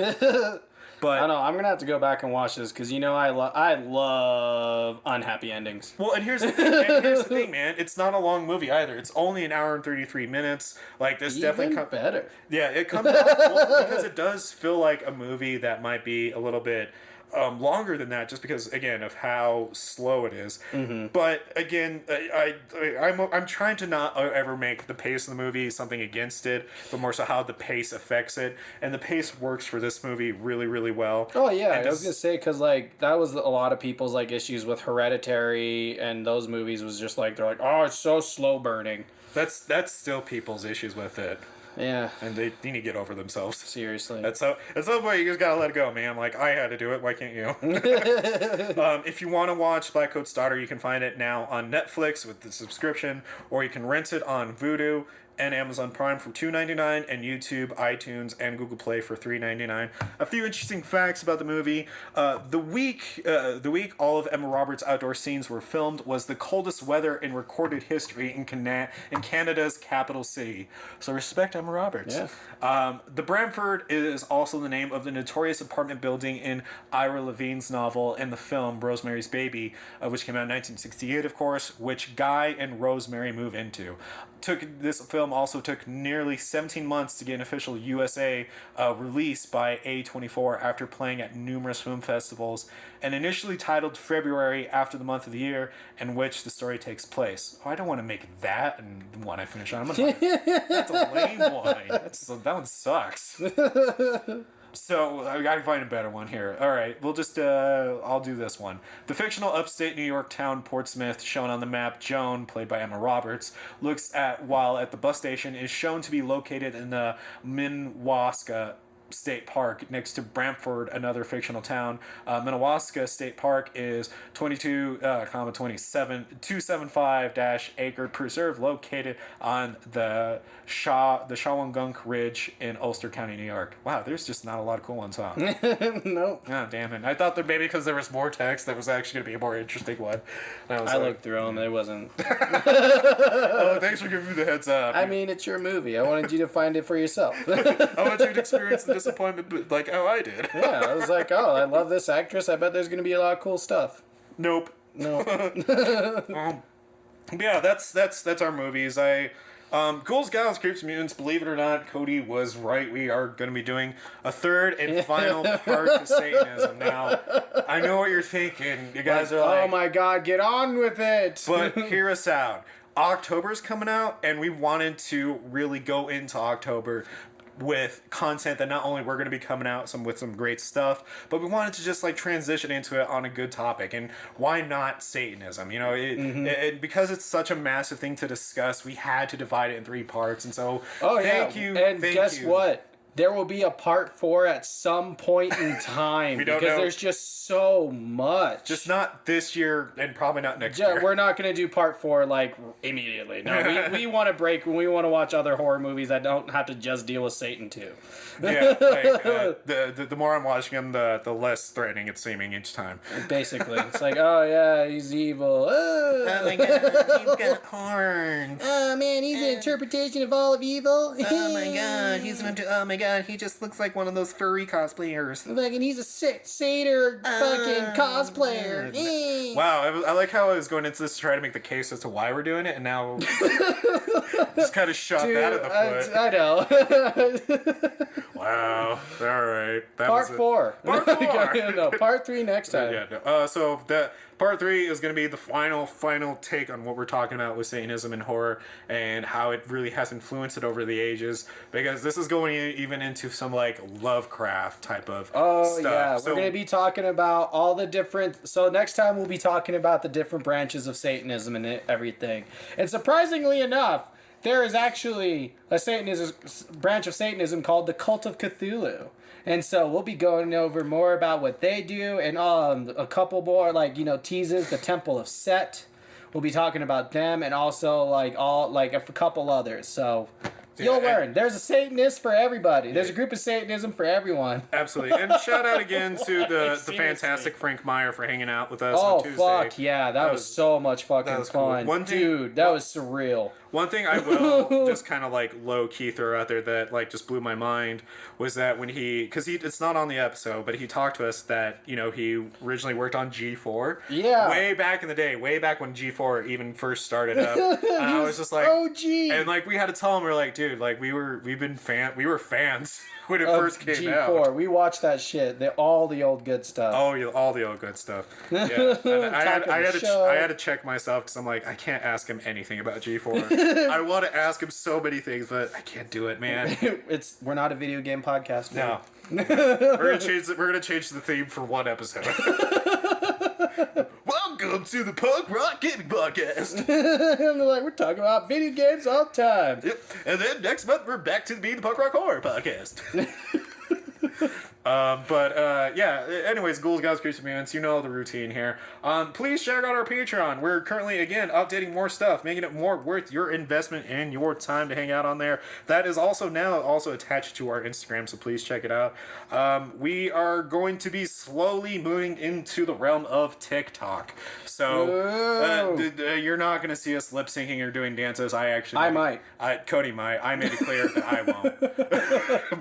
but I don't know, I'm gonna have to go back and watch this, because I love unhappy endings. Well, and here's the thing, man. It's not a long movie either. It's only an hour and 33 minutes. Like, this definitely comes better. Yeah, it comes out because it does feel like a movie that might be a little bit longer than that, just because, again, of how slow it is. But again, I'm trying to not ever make the pace of the movie something against it, but more so how the pace affects it. And the pace works for this movie really, really well. Oh yeah, I was gonna say, because like that was a lot of people's like issues with Hereditary and those movies, was just like they're like, oh, it's so slow burning. That's still people's issues with it. Yeah. And they need to get over themselves. Seriously. At some point, you just gotta let it go, man. Like, I had to do it. Why can't you? If you want to watch Blackcoats Daughter, you can find it now on Netflix with the subscription, or you can rent it on Vudu and Amazon Prime for $2.99, and YouTube, iTunes, and Google Play for $3.99. A few interesting facts about the movie: the week all of Emma Roberts' outdoor scenes were filmed was the coldest weather in recorded history in Canada's capital city. So respect Emma Roberts. Yeah. The Bramford is also the name of the notorious apartment building in Ira Levine's novel and the film Rosemary's Baby, which came out in 1968, of course, which Guy and Rosemary move into. This film also took nearly 17 months to get an official USA release by A24 after playing at numerous film festivals, and initially titled February after the month of the year in which the story takes place. Oh, I don't want to make that and the one I finish on. That's a lame one. That one sucks. So I gotta find a better one here. All right, we'll just I'll do this one. The fictional upstate New York town Portsmouth, shown on the map, Joan, played by Emma Roberts, looks at while at the bus station, is shown to be located in the Minnewaska State Park next to Brantford, another fictional town. Minnewaska State Park is 275-acre preserve located on the Shawangunk Ridge in Ulster County, New York. Wow, there's just not a lot of cool ones, huh? Nope. Oh, damn it. I thought that maybe because there was more text, that was actually going to be a more interesting one. I looked through them. It wasn't. Oh, thanks for giving me the heads up. I mean, it's your movie. I wanted you to find it for yourself. I want you to experience the disappointment like how I did. Yeah, I was like, oh, I love this actress. I bet there's going to be a lot of cool stuff. Nope. No. Yeah, that's our movies. Ghouls, Gals, Creeps, Mutants. Believe it or not, Cody was right. We are going to be doing a third and final part to Satanism. Now, I know what you're thinking. You guys are like, oh my god, get on with it. But hear us out. October's coming out, and we wanted to really go into October with content that not only we're going to be coming out with some great stuff, but we wanted to just like transition into it on a good topic. And why not Satanism? You know, because it's such a massive thing to discuss, we had to divide it in 3 parts. And so, thank you. And guess what? There will be a part 4 at some point in time because there's just so much. Just not this year and probably not next year. We're not going to do part 4 like immediately. No, we want to break when we want to watch other horror movies that don't have to just deal with Satan too. Yeah, like, the more I'm watching them, the less threatening it's seeming each time. Basically, it's like, oh yeah, he's evil. Oh my god, he's got horns. Oh man, he's an interpretation of all of evil. Oh my god, oh my god, he just looks like one of those furry cosplayers. Fucking, he's a satyr fucking cosplayer. Wow, I like how I was going into this to try to make the case as to why we're doing it, and now just kind of shot that in the foot. I know. Wow. All right. Part 4. Part 4. No, part 3 next time. Yeah. No. So that part 3 is going to be the final take on what we're talking about with Satanism and horror and how it really has influenced it over the ages. Because this is going even into some like Lovecraft type of stuff. Oh yeah, we're going to be talking about all the different. So next time we'll be talking about the different branches of Satanism and everything. And surprisingly enough, there is actually a branch of Satanism called the Cult of Cthulhu. And so we'll be going over more about what they do and a couple more teases, the Temple of Set. We'll be talking about them and also a couple others. So you'll learn. There's a Satanist for everybody. There's a group of Satanism for everyone. Absolutely. And shout out again to the fantastic Frank Meyer for hanging out with us on Tuesday. Oh, fuck. Yeah, that was so much fucking fun. Cool. Dude, that was surreal. One thing I will just kind of like low key throw out there that like just blew my mind was that when it's not on the episode, but he talked to us that, you know, he originally worked on G4. Yeah. Way back in the day, way back when G4 even first started up. And I was just like, OG. And like we had to tell him, we're like, dude, like we were fans when it first came G4. out. We watched that shit. All the old good stuff. Oh, all the old good stuff. Yeah. And I had to check myself because I'm like, I can't ask him anything about G4. I want to ask him so many things, but I can't do it, man. We're not a video game podcast. No. We're gonna change the theme for one episode. Welcome to the Punk Rock Gaming Podcast. And we're talking about video games all the time. Yep. And then next month we're back to being the Punk Rock Horror Podcast. Anyways, Ghouls, Gals, Creeps, and Mutants, you know the routine here. Please check out our Patreon. We're currently, again, updating more stuff, making it more worth your investment and your time to hang out on there. That is also now attached to our Instagram, so please check it out. We are going to be slowly moving into the realm of TikTok. So, you're not going to see us lip syncing or doing dances. I might. Cody might. I made it clear that I won't.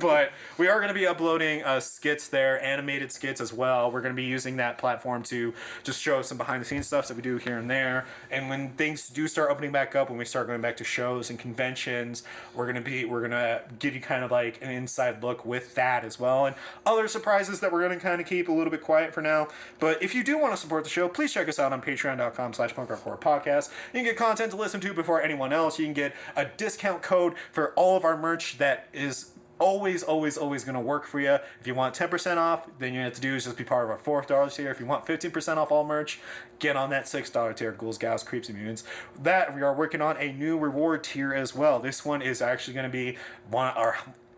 But we are going to be uploading skits there, animated skits as well. We're going to be using that platform to just show some behind the scenes stuff that we do here and there. And when things do start opening back up, when we start going back to shows and conventions, we're going to give you kind of like an inside look with that as well. And other surprises that we're going to kind of keep a little bit quiet for now. But if you do want to support the show, please check us out on patreon.com/punkrockhorrorpodcast. You can get content to listen to before anyone else. You can get a discount code for all of our merch that is always going to work for you. If you want 10% off, then you have to do is just be part of our $4 tier. If you want 15% off all merch, get on that $6 tier, Ghouls, Gals, Creeps, and Mutants. That we are working on a new reward tier as well. This one is actually going to be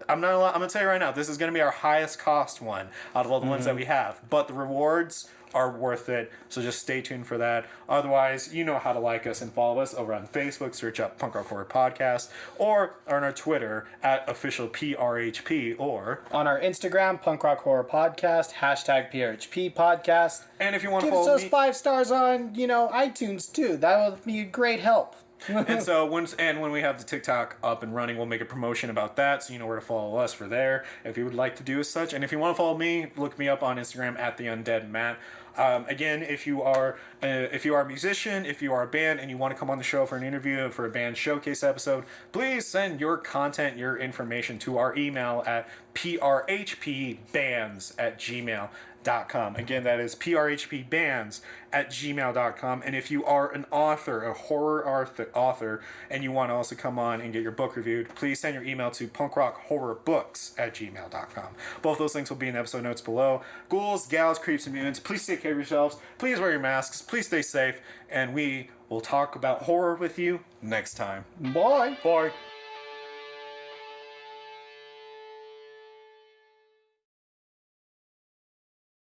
I'm gonna tell you right now, this is gonna be our highest cost one out of all the ones that we have. But the rewards are worth it, so just stay tuned for that. Otherwise, you know how to like us and follow us over on Facebook. Search up Punk Rock Horror Podcast, or on our Twitter at official PRHP, or on our Instagram, Punk Rock Horror Podcast, #PRHP Podcast. And if you want to give follow us those 5 stars on iTunes too. That would be a great help. And so when we have the TikTok up and running, we'll make a promotion about that, so you know where to follow us for there if you would like to do as such. And if you want to follow me, look me up on Instagram at the Undead Matt. Again, if you are a musician, if you are a band, and you want to come on the show for an interview for a band showcase episode, please send your content, your information to our email at prhpbands@gmail.com. Again, that is prhpbands@gmail.com. And if you are an author, a horror author, and you want to also come on and get your book reviewed, please send your email to punkrockhorrorbooks@gmail.com. Both those links will be in the episode notes below. Ghouls, gals, creeps, and mutants, please take care of yourselves. Please wear your masks. Please stay safe. And we will talk about horror with you next time. Bye. Bye.